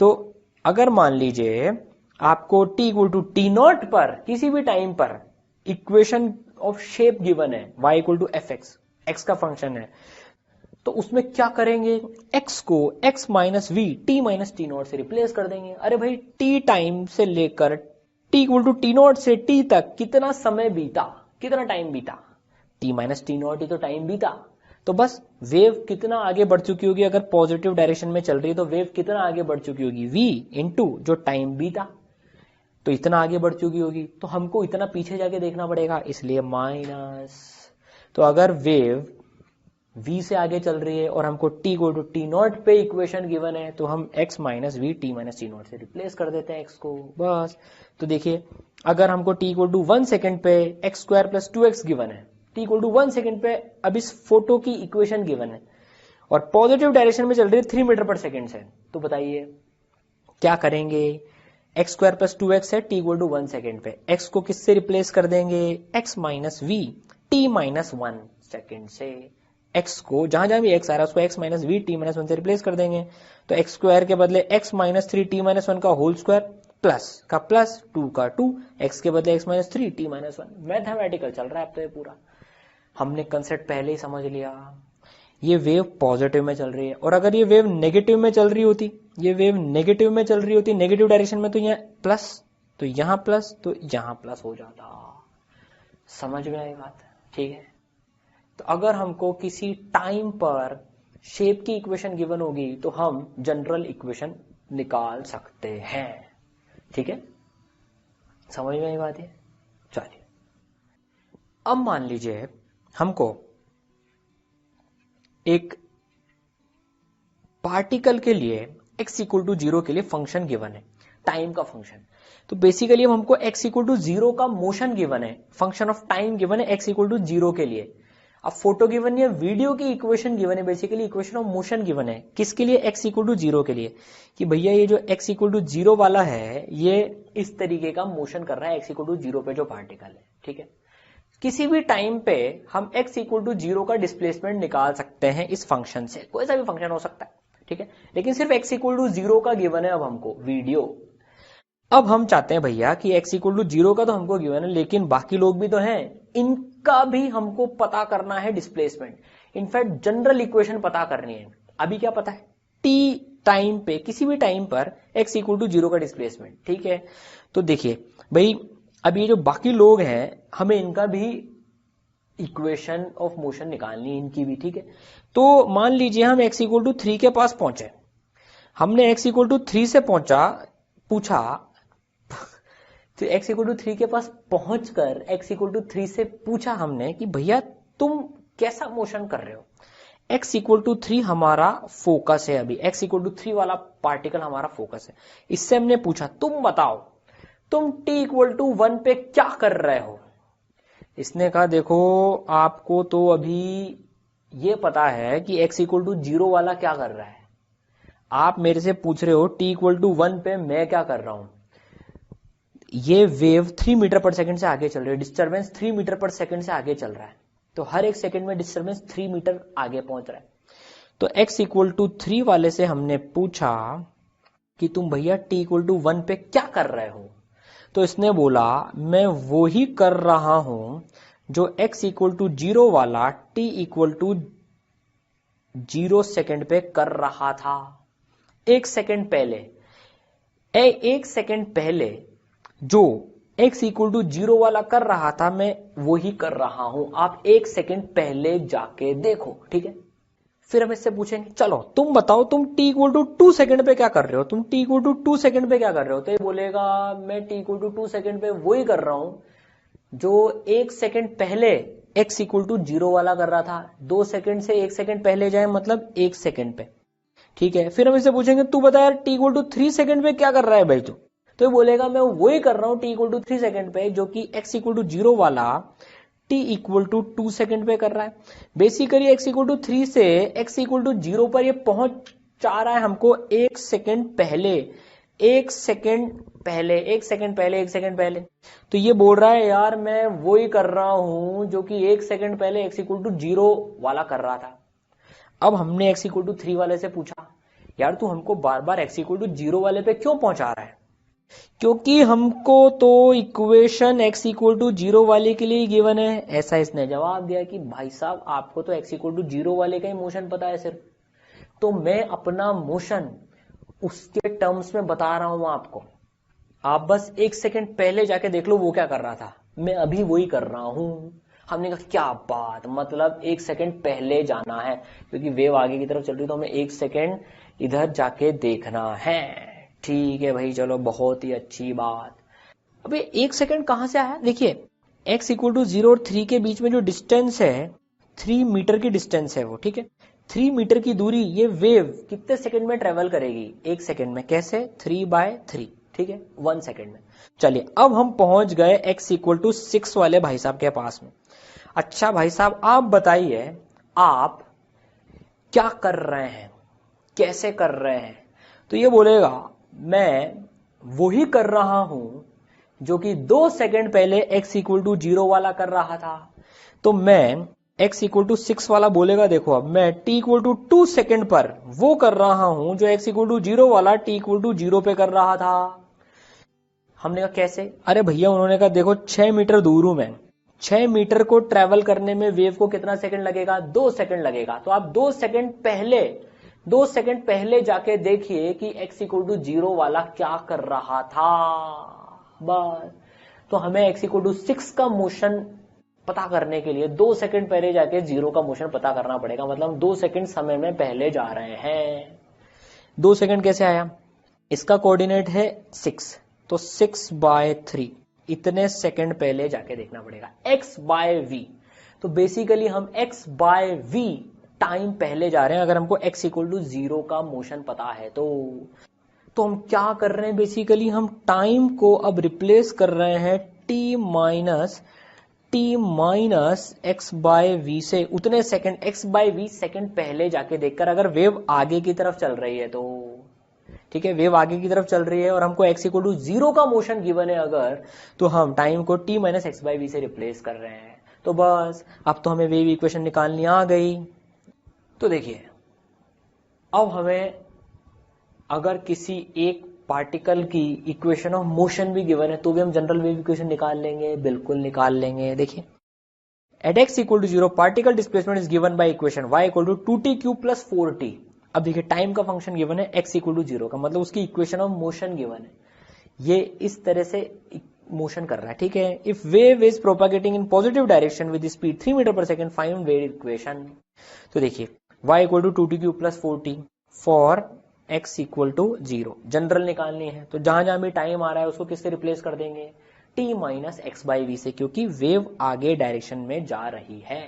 तो अगर मान लीजिए आपको t equal to t not पर किसी भी टाइम पर इक्वेशन ऑफ शेप गिवन है y equal to f x, x का फंक्शन है, तो उसमें क्या करेंगे, x को x minus v t minus t nought से रिप्लेस कर देंगे। अरे भाई t टाइम से लेकर t equal to t nought से t तक कितना समय बीता, कितना टाइम बीता, t माइनस टी नॉट ही तो टाइम बीता। तो बस वेव कितना आगे बढ़ चुकी होगी, अगर पॉजिटिव डायरेक्शन में चल रही है तो वेव कितना आगे बढ़ चुकी होगी, v इंटू जो टाइम बीता, तो इतना आगे बढ़ चुकी होगी। तो हमको इतना पीछे जाके देखना पड़ेगा, इसलिए माइनस। तो अगर वेव v से आगे चल रही है और हमको t को टू टी नॉट पे इक्वेशन गिवन है, तो हम x minus v t minus t nought से रिप्लेस कर देते हैं x को, बस। तो देखिए अगर हमको t इक्वल टू 1 सेकेंड पे x square plus 2x given है, t इक्वल टू 1 सेकेंड पे अब इस फोटो की इक्वेशन गिवन है और पॉजिटिव डायरेक्शन में चल रही है 3 मीटर पर सेकेंड से, तो बताइए क्या करेंगे। एक्स स्क्वायर प्लस 2x है t इक्वल टू 1 सेकेंड पे, x को किससे रिप्लेस कर देंगे, x minus v t minus 1 second से। x को जहां जहां भी x आ रहा है उसको x minus v t minus 1 से रिप्लेस कर देंगे, तो x स्क्वायर के बदले x माइनस 3 टी माइनस 1 का होल स्क्वायर प्लस का प्लस 2 का 2, x के बदले x minus 3 T minus 1। Mathematical चल रहा है अब तो ये पूरा, हमने कंसेप्ट पहले ही समझ लिया। ये वेव पॉजिटिव में चल रही है, और अगर ये वेव नेगेटिव में चल रही होती, ये वेव नेगेटिव में चल रही होती, नेगेटिव डायरेक्शन में, तो यहाँ प्लस, तो यहाँ प्लस, तो यहाँ प्लस हो जाता। समझ में आई बात? ठीक है, तो अगर हमको किसी टाइम पर शेप की इक्वेशन गिवन होगी तो हम जनरल इक्वेशन निकाल सकते हैं। ठीक है, समझ में आई बात है? चलिए अब मान लीजिए हमको एक पार्टिकल के लिए x इक्वल टू 0 के लिए फंक्शन गिवन है, टाइम का फंक्शन। तो बेसिकली हमको x इक्वल टू 0 का मोशन गिवन है, फंक्शन ऑफ टाइम गिवन है x इक्वल टू 0 के लिए। अब फोटो गिवन है, वीडियो की इक्वेशन गिवन है, basically equation of motion given है, किसके लिए, x इक्वल टू 0 के लिए, कि भैया ये जो x इक्वल टू 0 वाला है ये इस तरीके का मोशन कर रहा है x इक्वल टू 0 पे जो पार्टिकल है। ठीक है, किसी भी टाइम पे हम x इक्वल टू 0 का डिस्प्लेसमेंट निकाल सकते हैं इस फंक्शन से, कोई सा भी फंक्शन हो सकता है। ठीक है, लेकिन सिर्फ x इक्वल टू 0 का गिवन है अब हमको वीडियो। अब हम चाहते हैं भैया कि x इक्वल टू 0 का तो हमको गिवन है, लेकिन बाकी लोग भी तो हैं, इनका भी हमको पता करना है डिस्प्लेसमेंट। इनफैक्ट जनरल इक्वेशन पता करनी है। अभी क्या पता है, t टाइम पे, किसी भी टाइम पर x इक्वल टू 0 का डिस्प्लेसमेंट। ठीक है, तो देखिए भाई अब ये जो बाकी लोग हैं हमें इनका भी इक्वेशन ऑफ मोशन निकालनी है, इनकी भी। ठीक है, तो मान लीजिए हम x इक्वल टू 3 के पास पहुंचे, हमने x इक्वल टू 3 से पूछा, तो x इक्वल टू 3 के पास पहुंचकर x इक्वल टू 3 से पूछा हमने कि भैया तुम कैसा मोशन कर रहे हो। x इक्वल टू 3 हमारा फोकस है, अभी x इक्वल टू 3 वाला पार्टिकल हमारा फोकस है। इससे हमने पूछा तुम बताओ तुम t इक्वल टू 1 पे क्या कर रहे हो। इसने कहा देखो आपको तो अभी ये पता है कि x इक्वल टू 0 वाला क्या कर रहा है, आप मेरे से पूछ रहे हो t इक्वल टू 1 पे मैं क्या कर रहा हूं। ये वेव 3 मीटर पर सेकंड से आगे चल रही है, डिस्टर्बेंस 3 मीटर पर सेकंड से आगे चल रहा है, तो हर एक सेकंड में डिस्टर्बेंस 3 मीटर आगे पहुंच रहा है। तो x इक्वल टू 3 वाले से हमने पूछा कि तुम भैया t इक्वल टू 1 पे क्या कर रहे हो, तो इसने बोला मैं वो ही कर रहा हूं जो x इक्वल टू 0 वाला t इक्वल टू 0 सेकेंड पे कर रहा था। एक सेकेंड पहले, एक सेकेंड पहले जो x इक्वल टू 0 वाला कर रहा था मैं वो ही कर रहा हूं, आप एक सेकेंड पहले जाके देखो। ठीक है, फिर हम इससे पूछेंगे चलो तुम बताओ तुम t इक्वल टू 2 सेकेंड पे क्या कर रहे हो, तुम t इक्वल टू 2 सेकेंड पे क्या कर रहे हो। तो ये बोलेगा मैं t इक्वल टू 2 सेकेंड पे वो ही कर रहा हूं जो एक सेकेंड पहले x इक्वल टू 0 वाला कर रहा था। 2 सेकेंड से एक सेकेंड पहले जाए मतलब एक सेकेंड पे। ठीक है, फिर हम इससे पूछेंगे तू बता यार t इक्वल टू 3 सेकेंड पे क्या कर रहा है भाई तू। तो ये बोलेगा मैं वो ही कर रहा हूं t इक्वल टू 3 सेकेंड पे जो कि x इक्वल टू 0 वाला t इक्वल टू 2 सेकेंड पे कर रहा है। बेसिकली x इक्वल टू 3 से x इक्वल टू 0 पर ये पहुंच जा रहा है हमको 1 सेकेंड पहले, 1 सेकेंड पहले, 1 सेकेंड पहले, 1 सेकेंड पहले। तो ये बोल रहा है यार मैं वो ही कर रहा हूं जो कि 1 सेकेंड पहले x इक्वल टू 0 वाला कर रहा था। अब हमने x इक्वल टू 3 वाले से पूछा यार तू हमको बार बार x इक्वल टू 0 वाले पे क्यों पहुंचा रहा है? क्योंकि हमको तो इक्वेशन x इक्वल टू 0 वाले के लिए ही गिवन है। ऐसा इसने जवाब दिया कि भाई साहब आपको तो x इक्वल टू 0 वाले का ही मोशन पता है सिर्फ, तो मैं अपना मोशन उसके टर्म्स में बता रहा हूं आपको, आप बस 1 सेकेंड पहले जाके देख लो वो क्या कर रहा था, मैं अभी वही कर रहा हूं। हमने कहा क्या बात, मतलब 1 सेकेंड पहले जाना है क्योंकि वेव आगे की तरफ चल रही तो हमें 1 सेकेंड इधर जाके देखना है। ठीक है भाई, चलो बहुत ही अच्छी बात। अबे 1 सेकेंड कहां से आया? देखिए x इक्वल टू 0 और 3 के बीच में जो डिस्टेंस है 3 मीटर की डिस्टेंस है वो, ठीक है। 3 मीटर की दूरी ये वेव कितने सेकंड में ट्रेवल करेगी? 1 सेकंड में। कैसे? 3/3, ठीक है, 1 सेकंड में। चलिए अब हम पहुंच गए x इक्वल टू 6 वाले भाई साहब के पास में। अच्छा भाई साहब आप बताइए आप क्या कर रहे हैं, कैसे कर रहे हैं? तो ये बोलेगा मैं वही कर रहा हूं जो कि 2 सेकंड पहले x इक्वल टू 0 वाला कर रहा था। तो मैं x इक्वल टू 6 वाला बोलेगा देखो अब मैं t इक्वल टू 2 सेकंड पर वो कर रहा हूं जो x इक्वल टू 0 वाला t इक्वल टू 0 पे कर रहा था। हमने कहा कैसे? अरे भैया उन्होंने कहा देखो 6 मीटर दूर हूं मैं, 6 मीटर को ट्रेवल करने में वेव को कितना सेकंड लगेगा? 2 सेकंड लगेगा। तो आप 2 सेकंड पहले जाके देखिए कि x इक्वल टू 0 वाला क्या कर रहा था। बस तो हमें x इक्वल टू 6 का मोशन पता करने के लिए 2 सेकंड पहले जाके 0 का मोशन पता करना पड़ेगा। मतलब हम 2 सेकंड समय में पहले जा रहे हैं। 2 सेकंड कैसे आया? इसका कोऑर्डिनेट है 6, तो 6/3 इतने सेकंड पहले जाके देखना पड़ेगा x/v। तो बेसिकली हम x/v टाइम पहले जा रहे हैं अगर हमको x इक्वल टू 0 का मोशन पता है तो हम क्या कर रहे हैं? बेसिकली हम टाइम को अब रिप्लेस कर रहे हैं t माइनस x/v से उतने सेकंड x/v सेकंड पहले जाके देखकर। अगर वेव आगे की तरफ चल रही है तो ठीक है, वेव आगे की तरफ चल रही है और हमको x इक्वल टू 0 का मोशन गिवन है अगर, तो हम टाइम को t माइनस x/v से रिप्लेस कर रहे हैं। तो बस अब तो हमें वेव इक्वेशन निकालनी आ गई। तो देखिए अब हमें अगर किसी एक पार्टिकल की इक्वेशन ऑफ मोशन भी गिवन है तो भी हम जनरल वेव इक्वेशन निकाल लेंगे, बिल्कुल निकाल लेंगे। देखिए at x equal to 0 particle displacement is given by equation y equal to 2t³ plus 4t। अब देखिए टाइम का फंक्शन गिवन है x इक्वल टू 0 का, मतलब उसकी इक्वेशन ऑफ मोशन गिवन है। ये इस तरह से मोशन कर रहा है, ठीक है। If wave is propagating in positive direction with speed 3 metre per second find wave equation. तो देखिए y equal to 2t³ plus 4t for x equal to 0 general निकालनी है। तो जहां जहां भी टाइम आ रहा है उसको किससे रिप्लेस कर देंगे? t माइनस x/v से, क्योंकि वेव आगे डायरेक्शन में जा रही है।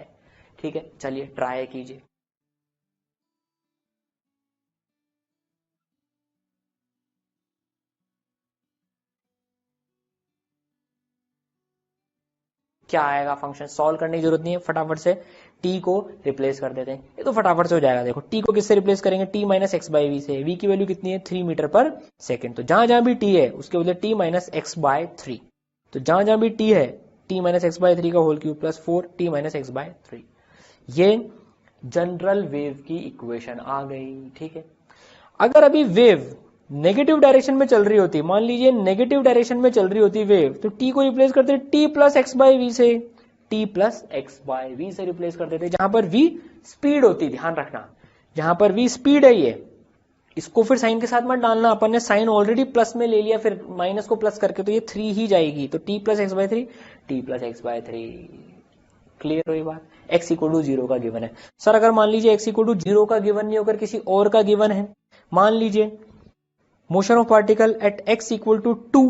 ठीक है, चलिए ट्राई कीजिए। क्या आएगा? फंक्शन सॉल्व करने की जरूरत नहीं है, फटाफट से t को रिप्लेस कर देते हैं, ये तो फटाफट से हो जाएगा। देखो t को किससे रिप्लेस करेंगे? t माइनस x/v से। v की वैल्यू कितनी है? 3 मीटर पर सेकंड। तो जहां जहां भी t है उसके बदले t माइनस x/3। तो जहां जहां भी t है t माइनस x/3 का whole cube plus 4 t minus x/3। ये जनरल वेव की इक्वेशन आ गई। ठीक है, अगर अभी वेव नेगेटिव डायरेक्शन में चल रही होती, मान लीजिए नेगेटिव डायरेक्शन में चल रही होती वेव, तो t को रिप्लेस करते t प्लस x/v से, t प्लस x/v से रिप्लेस कर देते, जहां पर v स्पीड होती, ध्यान रखना जहां पर v स्पीड है। ये इसको फिर साइन के साथ मत डालना, अपन ने साइन ऑलरेडी प्लस में ले लिया, फिर माइनस को प्लस करके तो ये 3 ही जाएगी। तो t plus x/3 t plus x/3। Clear हुई बात? x इक्वल टू 0 का गिवन है। सर अगर मान लीजिए x इक्वल टू 0 का गिवन नहीं होकर किसी और का गिवन है, मान लीजिए motion of particle at x equal to 2,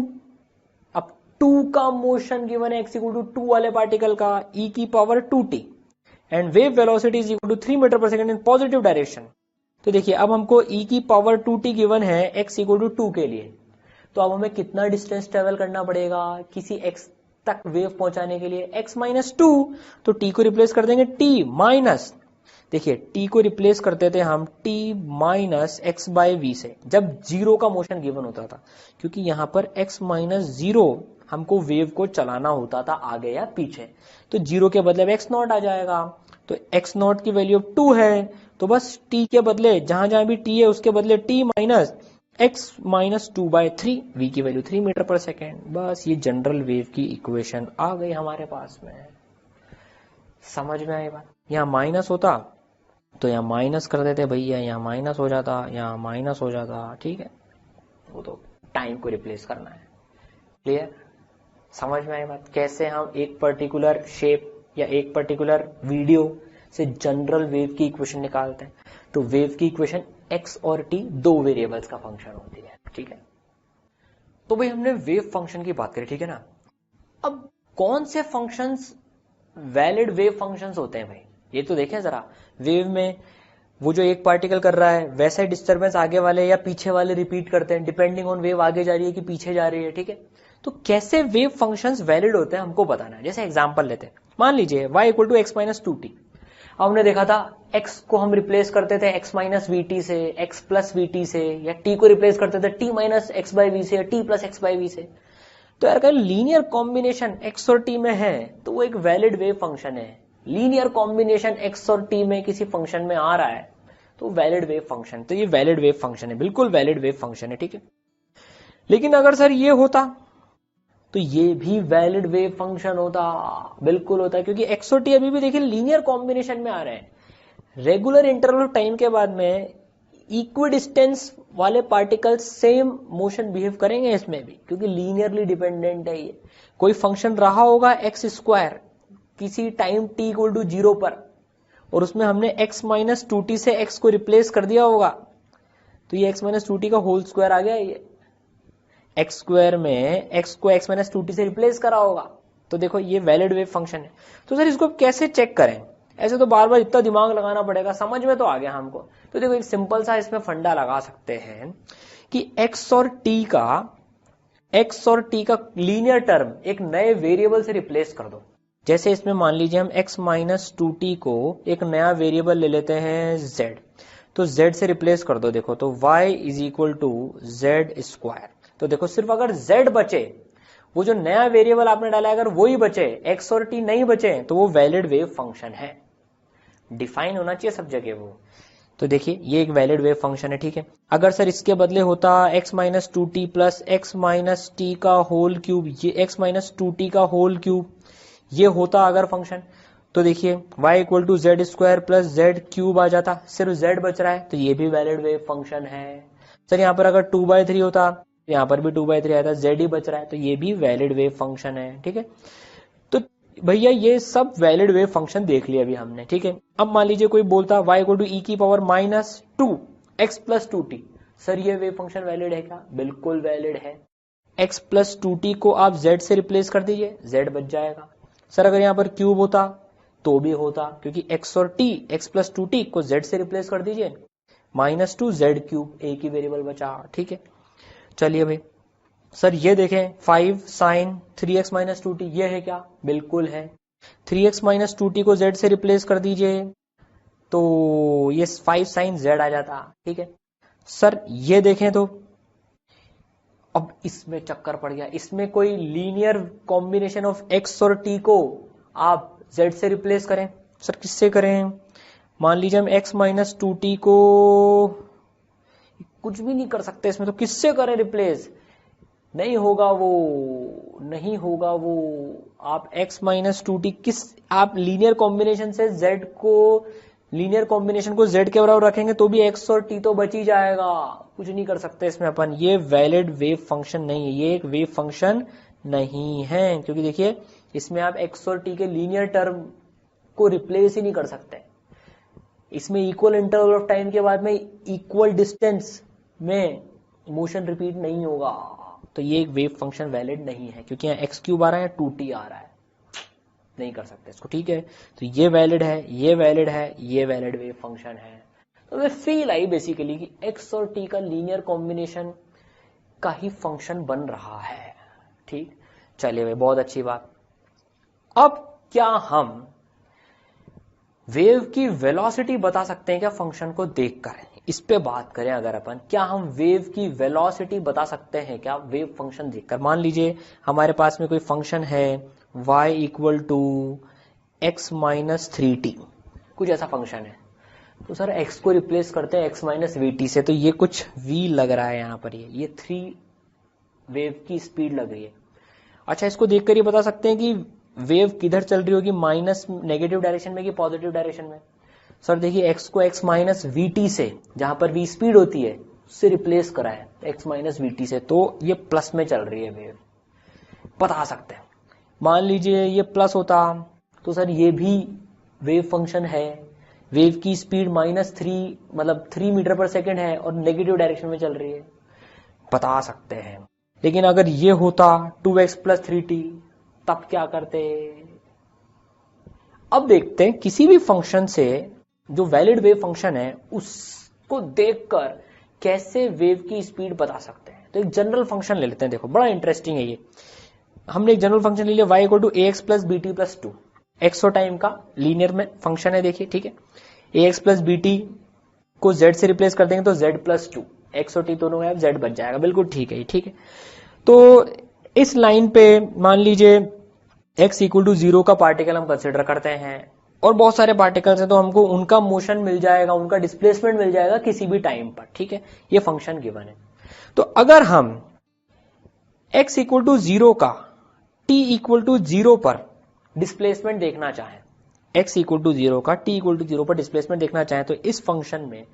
अब 2 का मोशन गिवन है x इक्वल टू 2 वाले पार्टिकल का, e की power 2t and wave velocity is equal to 3 metre per second in positive direction. तो देखिए अब हमको e की पावर 2t गिवन है x इक्वल टू 2 के लिए, तो अब हमें कितना डिस्टेंस ट्रेवल करना पड़ेगा? किसी x तक वेव पहुंचाने के लिए x -2, तो t को रिप्लेस कर देंगे t माइनस, देखिए t को रिप्लेस करते थे हम t minus x by v से, जब जीरो का मोशन गिवन होता था, क्योंकि यहां पर x -0 हमको वेव को चलाना होता था आगे या पीछे, तो जीरो के बदले x नॉट आ जाएगा, तो x नॉट की वैल्यू 2 है, तो बस t के बदले जहां जहां भी t है उसके बदले t माइनस x -2/3, v की वैल्यू 3 मीटर पर सेकेंड। बस ये जनरल वेव की इक्वेशन आ गई हमारे पास में। समझ में आई बात? यहाँ माइनस होता तो यहाँ माइनस कर देते भैया, यहाँ माइनस हो जाता, यहाँ माइनस हो जाता, ठीक है, वो तो टाइम को रिप्लेस करना है। क्लियर? समझ में आई बात? कैसे हम एक पर्टिकुलर शेप या एक पर्टिकुलर वीडियो से जनरल वेव की इक्वेशन निकालते हैं। तो वेव की इक्वेशन x और t दो वेरिएबल्स का फंक्शन होती है, ठीक है। तो भाई हमने वेव फंक्शन की बात करी, ठीक है ना। अब कौन से फंक्शंस वैलिड वेव फंक्शंस होते हैं भाई, ये तो देखें जरा। वेव में वो जो एक पार्टिकल कर रहा है वैसा ही डिस्टर्बेंस आगे वाले या पीछे वाले रिपीट करते हैं, डिपेंडिंग ऑन वेव आगे जा रही है कि पीछे जा रही है, ठीक है। तो कैसे वेव फंक्शंस वैलिड होते हैं हमको बताना है। जैसे एग्जांपल लेते हैं, मान लीजिए y = x - 2t। अब हमने देखा था x को हम रिप्लेस करते थे x - vt से, x + vt से, या t को रिप्लेस करते थे t - x/v से, या t + x/v से। तो यार अगर लीनियर कॉम्बिनेशन x और t में है तो वो एक वैलिड वेव फंक्शन है। लीनियर कॉम्बिनेशन x और t में किसी फंक्शन में आ रहा है तो वैलिड वेव फंक्शन, तो ये वैलिड वेव फंक्शन है, बिल्कुल वैलिड वेव फंक्शन है, ठीक है। लेकिन अगर सर ये होता तो ये भी वैलिड वेव फंक्शन होता, बिल्कुल होता, क्योंकि x और t अभी भी देखिए लीनियर कॉम्बिनेशन में आ रहे हैं। रेगुलर इंटरवल टाइम के बाद में इक्विडिस्टेंस वाले पार्टिकल्स सेम मोशन बिहेव करेंगे इसमें भी, क्योंकि लीनियरली डिपेंडेंट है ये। कोई फंक्शन रहा होगा x² किसी टाइम t = 0 पर, और उसमें हमने x - 2t से x को रिप्लेस कर दिया होगा, तो ये x - 2t का होल स्क्वायर आ गया। ये x² में x को x - 2t से रिप्लेस करा होगा, तो देखो ये वैलिड वेव फंक्शन है। तो सर इसको कैसे चेक करें? ऐसे तो बार बार इतना दिमाग लगाना पड़ेगा, समझ में तो आ गया हमको। तो देखो एक सिंपल सा इसमें फंडा लगा सकते हैं कि x और t का लीनियर टर्म एक नए वेरिएबल से रिप्लेस कर दो। जैसे इसमें मान लीजिए हम x - 2t को एक नया वेरिएबल ले लेते हैं z, तो z से रिप्लेस कर दो। देखो तो y = z²। तो देखो सिर्फ अगर z बचे, वो जो नया वेरिएबल आपने डाला अगर वो ही बचे, x और t नहीं बचे, तो वो वैलिड वेव फंक्शन है। डिफाइन होना चाहिए सब जगह वो। तो देखिए ये एक वैलिड वेव फंक्शन है, ठीक है। अगर सर इसके बदले होता x - 2t plus x - t का होल क्यूब, ये x - 2t का होल क्यूब, ये होता अगर फंक्शन, तो देखिए y = z² प्लस z³ आ जाता, सिर्फ z बच रहा है, तो ये भी वैलिड वेव फंक्शन है। सर यहाँ पर अगर 2/3 होता, यहाँ पर भी 2/3 आता, z ही बच रहा है, तो ये भी वैलिड वेव फंक्शन है, ठीक है। तो भैया ये सब वैलिड वेव फंक्शन देख लिया अभी हमने, ठीक है। अब मान लीजिए कोई बोलता y = e⁻² x + 2t, sir ये वेव फंक्शन वैलिड है क्या? बिल्कुल वैलिड है। x + 2t को आप z से रिप्लेस कर दीजिए, z बच जाएगा। सर अगर यहाँ पर क्यूब होता तो भी होता, क्योंकि x और t, x + 2t को z से रिप्लेस कर दीजिए, -2 z³, एक ही वेरिएबल बचा, ठीक है। चलिए भाई सर ये देखें 5 sin 3x - 2t, ये है क्या? बिल्कुल है। 3x - 2t को z से रिप्लेस कर दीजिए तो ये 5 sin z आ जाता, ठीक है। सर ये देखें तो अब इसमें चक्कर पड़ गया, इसमें कोई लीनियर कॉम्बिनेशन ऑफ x और t को आप z से रिप्लेस करें। सर किससे करें? मान लीजिए हम x - 2t को कुछ भी नहीं कर सकते इसमें, तो किससे करें रिप्लेस? नहीं होगा वो। आप x - 2t किस, आप लीनियर कॉम्बिनेशन से z को, लीनियर कॉम्बिनेशन को z के बराबर रखेंगे तो भी x और t तो बच ही जाएगा, कुछ नहीं कर सकते इसमें अपन। ये वैलिड वेव फंक्शन नहीं है, ये एक वेव फंक्शन नहीं है, क्योंकि देखिए इसमें आप x और t के लीनियर टर्म को रिप्लेस ही नहीं कर सकते। इसमें इक्वल इंटरवल ऑफ टाइम के बाद में इक्वल डिस्टेंस में मोशन रिपीट नहीं होगा, तो ये एक वेव फंक्शन वैलिड नहीं है, क्योंकि यहाँ x³ आ रहा है, 2t आ रहा है, नहीं कर सकते इसको, ठीक है। तो ये वैलिड है, ये वैलिड है, ये वैलिड वेव फंक्शन है। तो वे फील आई बेसिकली कि x और t का लीनियर कॉम्बिनेशन का ही फंक्शन बन रहा है, ठीक। चलिए भाई बहुत अच्छी बात। अब क्या हम वेव की वेलोसिटी बता सकते हैं क्या फंक्शन को देखकर? इस पे बात करें अगर अपन, क्या हम वेव की वेलोसिटी बता सकते हैं क्या वेव फंक्शन देखकर? मान लीजिए हमारे पास में कोई फंक्शन है y equal to x minus 3t, कुछ ऐसा फंक्शन है। तो सर x को रिप्लेस करते हैं x माइनस vt से, तो ये कुछ v लग रहा है यहां पर, ये 3 वेव की स्पीड लग रही है। अच्छा, इसको देखकर ये बता सकते हैं कि वेव किधर चल रही होगी, माइनस नेगेटिव डायरेक्शन में कि पॉजिटिव डायरेक्शन में? सर देखिए x को x माइनस वीटी से, जहां पर v स्पीड होती है, उससे रिप्लेस करा है x माइनस वीटी से, तो ये प्लस में चल रही है वेव, बता सकते हैं। मान लीजिए ये प्लस होता तो सर ये भी वेव फंक्शन है, वेव की स्पीड -3 मतलब 3 मीटर पर सेकेंड है और नेगेटिव डायरेक्शन में चल रही है, बता सकते हैं। लेकिन अगर ये होता 2x प्लस 3t, तब क्या करते? अब देखते हैं किसी भी फंक्शन से जो वैलिड वेव फंक्शन है उसको देखकर कैसे वेव की स्पीड बता सकते हैं। तो एक जनरल फंक्शन ले लेते हैं, देखो बड़ा इंटरेस्टिंग है ये। हमने एक जनरल फंक्शन ले लिया y equal to ax plus b t plus 2, x और टाइम का लीनियर में फंक्शन है, देखिए ठीक है। ax प्लस बीटी को z से रिप्लेस कर देंगे तो z प्लस 2, एक्स और t दोनों में z बच जाएगा, बिल्कुल ठीक है, ठीक है। तो इस लाइन पे मान लीजिए x इक्वल टू 0 का पार्टिकल हम कंसिडर करते हैं, और बहुत सारे पार्टिकल्स हैं तो हमको उनका मोशन मिल जाएगा, उनका डिस्प्लेसमेंट मिल जाएगा किसी भी टाइम पर, ठीक है। ये फंक्शन गिवन है। तो अगर हम x इक्वल टू 0 का t इक्वल टू 0 पर डिस्प्लेसमेंट देखना चाहें, x इक्वल टू 0 का t इक्वल टू 0 पर डिस्प्लेसमेंट देखना चाहें, तो इस फंक्शन में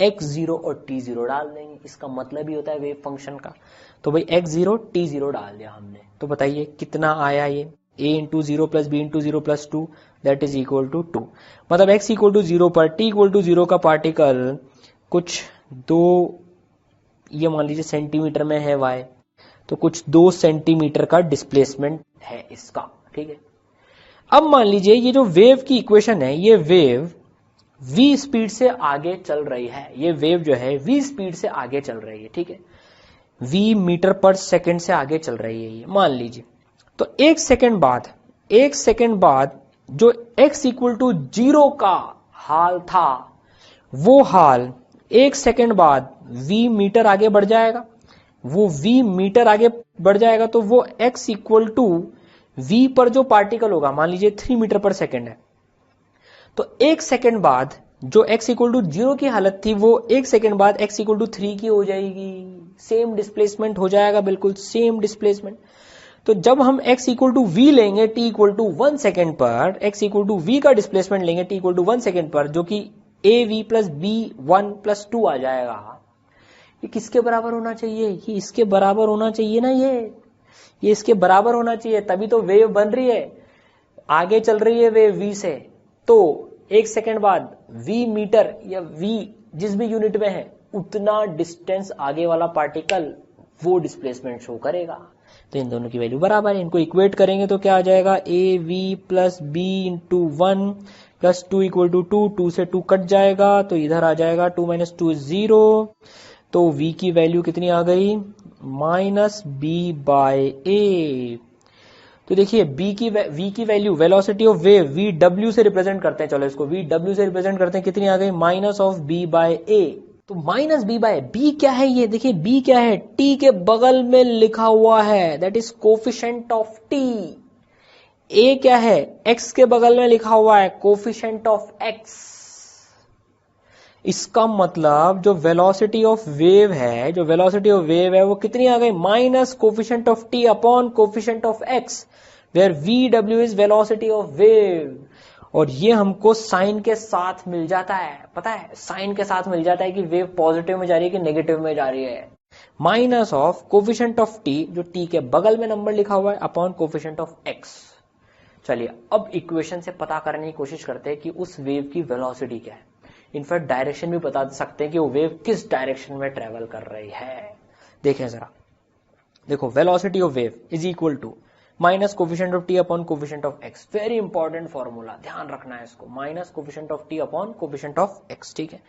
x0 और t0 डाल देंगे। इसका मतलब ही होता है वेव फंक्शन का। तो भाई x0 t0 डाल दिया हमने, तो बताइए कितना आया ये, a into 0 plus b into 0 plus 2 that is equal to 2। मतलब x इक्वल टू 0 पर t इक्वल टू 0 का पार्टिकल कुछ 2, ये मान लीजिए सेंटीमीटर में है y, तो कुछ 2 सेंटीमीटर का डिस्प्लेसमेंट है इसका, ठीक है। अब मान लीजिए ये जो वेव की इक्वेशन है, ये वेव v स्पीड से आगे चल रही है, ये वेव जो है v स्पीड से आगे चल रही है, ठीक है। v मीटर पर सेकंड से आगे चल रही है ये, मान लीजिए। तो एक सेकंड बाद जो x इक्वल टू 0 का हाल था, वो हाल एक सेकंड बाद v मीटर आगे बढ़ जाएगा। वो v मीटर आगे बढ़ जाएगा तो वो x इक्वल टू v पर जो पार्टिकल होगा, मान लीजिए 3 मीटर पर सेकंड है, तो एक सेकंड बाद जो x इक्वल टू 0 की हालत थी, वो एक सेकंड बाद x इक्वल टू 3 की हो जाएगी। सेम डिस्प्लेसमेंट हो जाएगा, बिल्कुल सेम डिस्प्लेसमेंट। तो जब हम x इक्वल टू v लेंगे t इक्वल टू 1 सेकेंड पर, x इक्वल टू v का डिस्प्लेसमेंट लेंगे t इक्वल टू 1 सेकेंड पर, जो कि av प्लस b 1 प्लस 2 आ जाएगा। ये किसके बराबर होना चाहिए? ये इसके बराबर होना चाहिए ना, ये इसके बराबर होना चाहिए, तभी तो वेव बन रही है, आगे चल रही है वेव v से। तो एक सेकेंड बाद v मीटर या v जिस भी यूनिट में है, उतना डिस्टेंस आगे वाला पार्टिकल वो डिस्प्लेसमेंट शो करेगा। तो इन दोनों की वैल्यू बराबर है, इनको इक्वेट करेंगे तो क्या आ जाएगा, a v plus b into 1 plus 2 equal to 2, 2 से 2 कट जाएगा, तो इधर आ जाएगा 2 माइनस 2 0। तो v की वैल्यू कितनी आ गई, माइनस b बाय a। तो देखिए v की value, velocity of wave vw से रिप्रेजेंट करते हैं, चलो इसको vw से रिप्रेजेंट करते हैं, कितनी आ गई, minus of b by a। तो माइनस b बाय b क्या है, ये देखिए b क्या है, t के बगल में लिखा हुआ है, that is coefficient of t। a क्या है, x के बगल में लिखा हुआ है, कोफिशिएंट ऑफ x। इसका मतलब जो वेलोसिटी ऑफ वेव है, वो कितनी आ गई, minus coefficient of t upon coefficient of x, where vw is velocity of wave. और ये हमको साइन के साथ मिल जाता है, पता है, साइन के साथ मिल जाता है कि वेव पॉजिटिव में जा रही है कि नेगेटिव में जा रही है। Minus of coefficient of t, जो t के बगल में नंबर लिखा हुआ है, अपॉन कोफिशिएंट ऑफ x। चलिए अब इक्वेशन से पता करने की कोशिश करते हैं कि उस वेव की वेलोसिटी क्या है। इनफैक्ट डायरेक्शन भी बता सकते हैं कि वो वेव किस डायरेक्शन में ट्रेवल कर रही है। देखें जरा, देखो velocity of wave is equal to minus coefficient of t upon coefficient of x. Very important formula, ध्यान रखना है इसको, minus coefficient of t upon coefficient of x, ठीक है।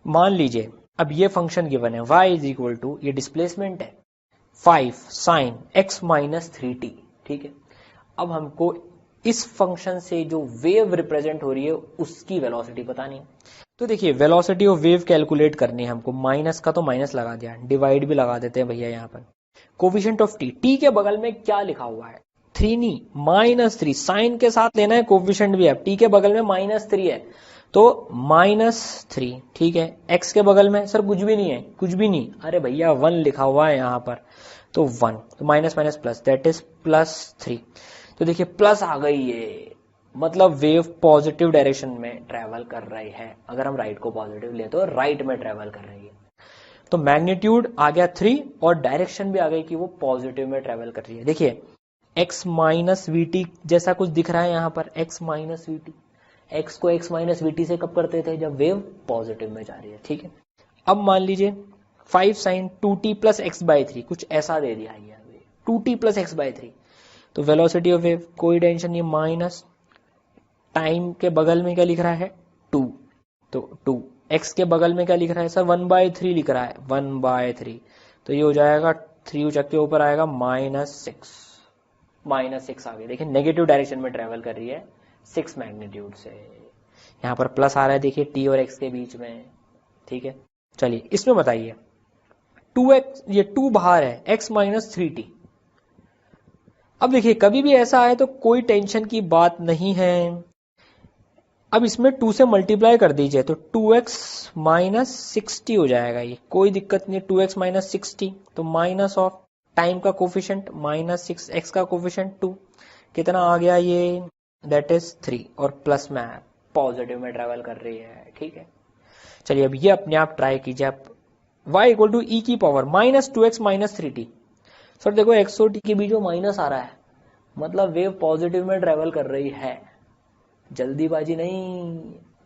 मान लीजिए अब ये फंक्शन गिवन है, y इज इक्वल टू, ये डिस्प्लेसमेंट है 5 साइन x माइनस 3t, ठीक है। अब हमको इस फंक्शन से जो वेव रिप्रेजेंट हो रही है उसकी वेलोसिटी पता नहीं। तो देखिए वेलोसिटी ऑफ वेव कैलकुलेट करनी है हमको, माइनस का तो माइनस लगा दिया, डिवाइड भी लगा देते हैं भैया यहाँ पर। कोफिशिएंट ऑफ टी के बगल में क्या लिखा हुआ है, 3 नहीं -3, साइन के साथ लेना है, कोफिशिएंट भी है, टी के बगल में -3 है तो -3, ठीक है। एक्स के बगल में सर कुछ भी नहीं है, कुछ भी नहीं, अरे भैया 1 लिखा हुआ है यहाँ पर, तो 1, तो minus minus plus, that is +3। तो देखिए प्लस आ गई है, मतलब वेव पॉजिटिव डायरेक्शन में ट्रेवल कर रही है। अगर हम राइट को पॉजिटिव ले तो राइट में ट्रेवल कर रही है। तो मैग्नीट्यूड आ गया 3 और डायरेक्शन भी आ गई कि वो पॉजिटिव में ट्रेवल कर रही है। देखिए x माइनस वीटी जैसा कुछ दिख रहा है यहाँ पर, x माइनस वीटी, एक्स को x माइनस वीटी से कब करते थे, जब वेव पॉजिटिव में जा रही है, ठीक है। अब मान लीजिए 5 sin 2t प्लस x/3, कुछ ऐसा दे दिया है 2t प्लस x/3, तो वेलोसिटी ऑफ वेव कोई टेंशन नहीं, माइनस टाइम के बगल में क्या लिख रहा है 2, तो 2, x के बगल में क्या लिख रहा है सर 1/3 लिख रहा है, 1/3, तो ये हो जाएगा 3 उचक के ऊपर आएगा -6, -6 आ गया। देखिए नेगेटिव डायरेक्शन में ट्रेवल कर रही है 6 मैग्नीट्यूड से। यहाँ पर प्लस आ रहा है देखिए t और x के बीच में, ठीक है। चलिए इसमें बताइए 2x, ये 2 बाहर है, x -3t। अब देखिए कभी भी ऐसा आए तो कोई टेंशन की बात नहीं है। अब इसमें 2 से मल्टीप्लाई कर दीजिए तो 2x -60 हो जाएगा, ये कोई दिक्कत नहीं, 2x -60, तो माइनस ऑफ टाइम का कोफिशिएंट -6, x का कोफिशिएंट 2, कितना आ गया ये, दैट इज 3, और प्लस में पॉजिटिव में ट्रेवल कर रही है, ठीक है। चलिए अब ये अपने आप ट्राई कीजिए आप, y इक्वल टू e की पावर -2x -3t। सर देखो x और t के बीच में माइनस आ रहा है, मतलब वेव पॉजिटिव में ट्रेवल कर रही है, जल्दीबाजी नहीं,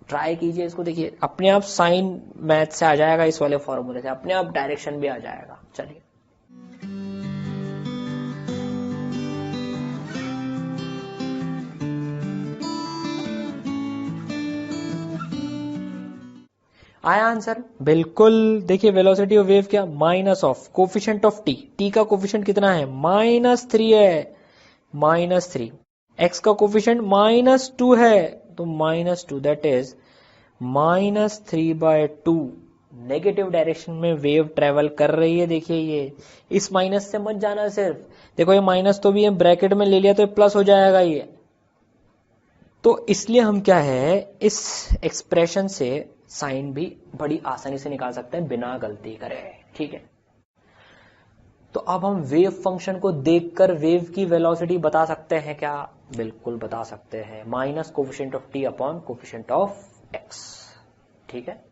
ट्राई कीजिए इसको। देखिए अपने आप साइन मैथ से आ जाएगा, इस वाले फॉर्मूले से अपने आप डायरेक्शन भी आ जाएगा। चलिए आया आंसर, बिल्कुल। देखिए वेलोसिटी ऑफ वेव क्या, minus of coefficient of T, T का कोफिशिएंट कितना है -3 है, -3, एक्स का कोफिशिएंट -2 है, तो -2, दैट इज -3/2। नेगेटिव डायरेक्शन में वेव ट्रेवल कर रही है। देखिए ये इस माइनस से मत जाना, सिर्फ देखो ये माइनस तो भी है, ब्रैकेट में ले लिया तो प्लस हो जाएगा ये, तो इसलिए हम क्या है इस एक्सप्रेशन से साइन भी बड़ी आसानी से निकाल सकते हैं बिना गलती करे, ठीक है। तो अब हम वेव फंक्शन को देखकर वेव की वेलोसिटी बता सकते हैं क्या, बिल्कुल बता सकते हैं, minus coefficient of t upon coefficient of x, ठीक है।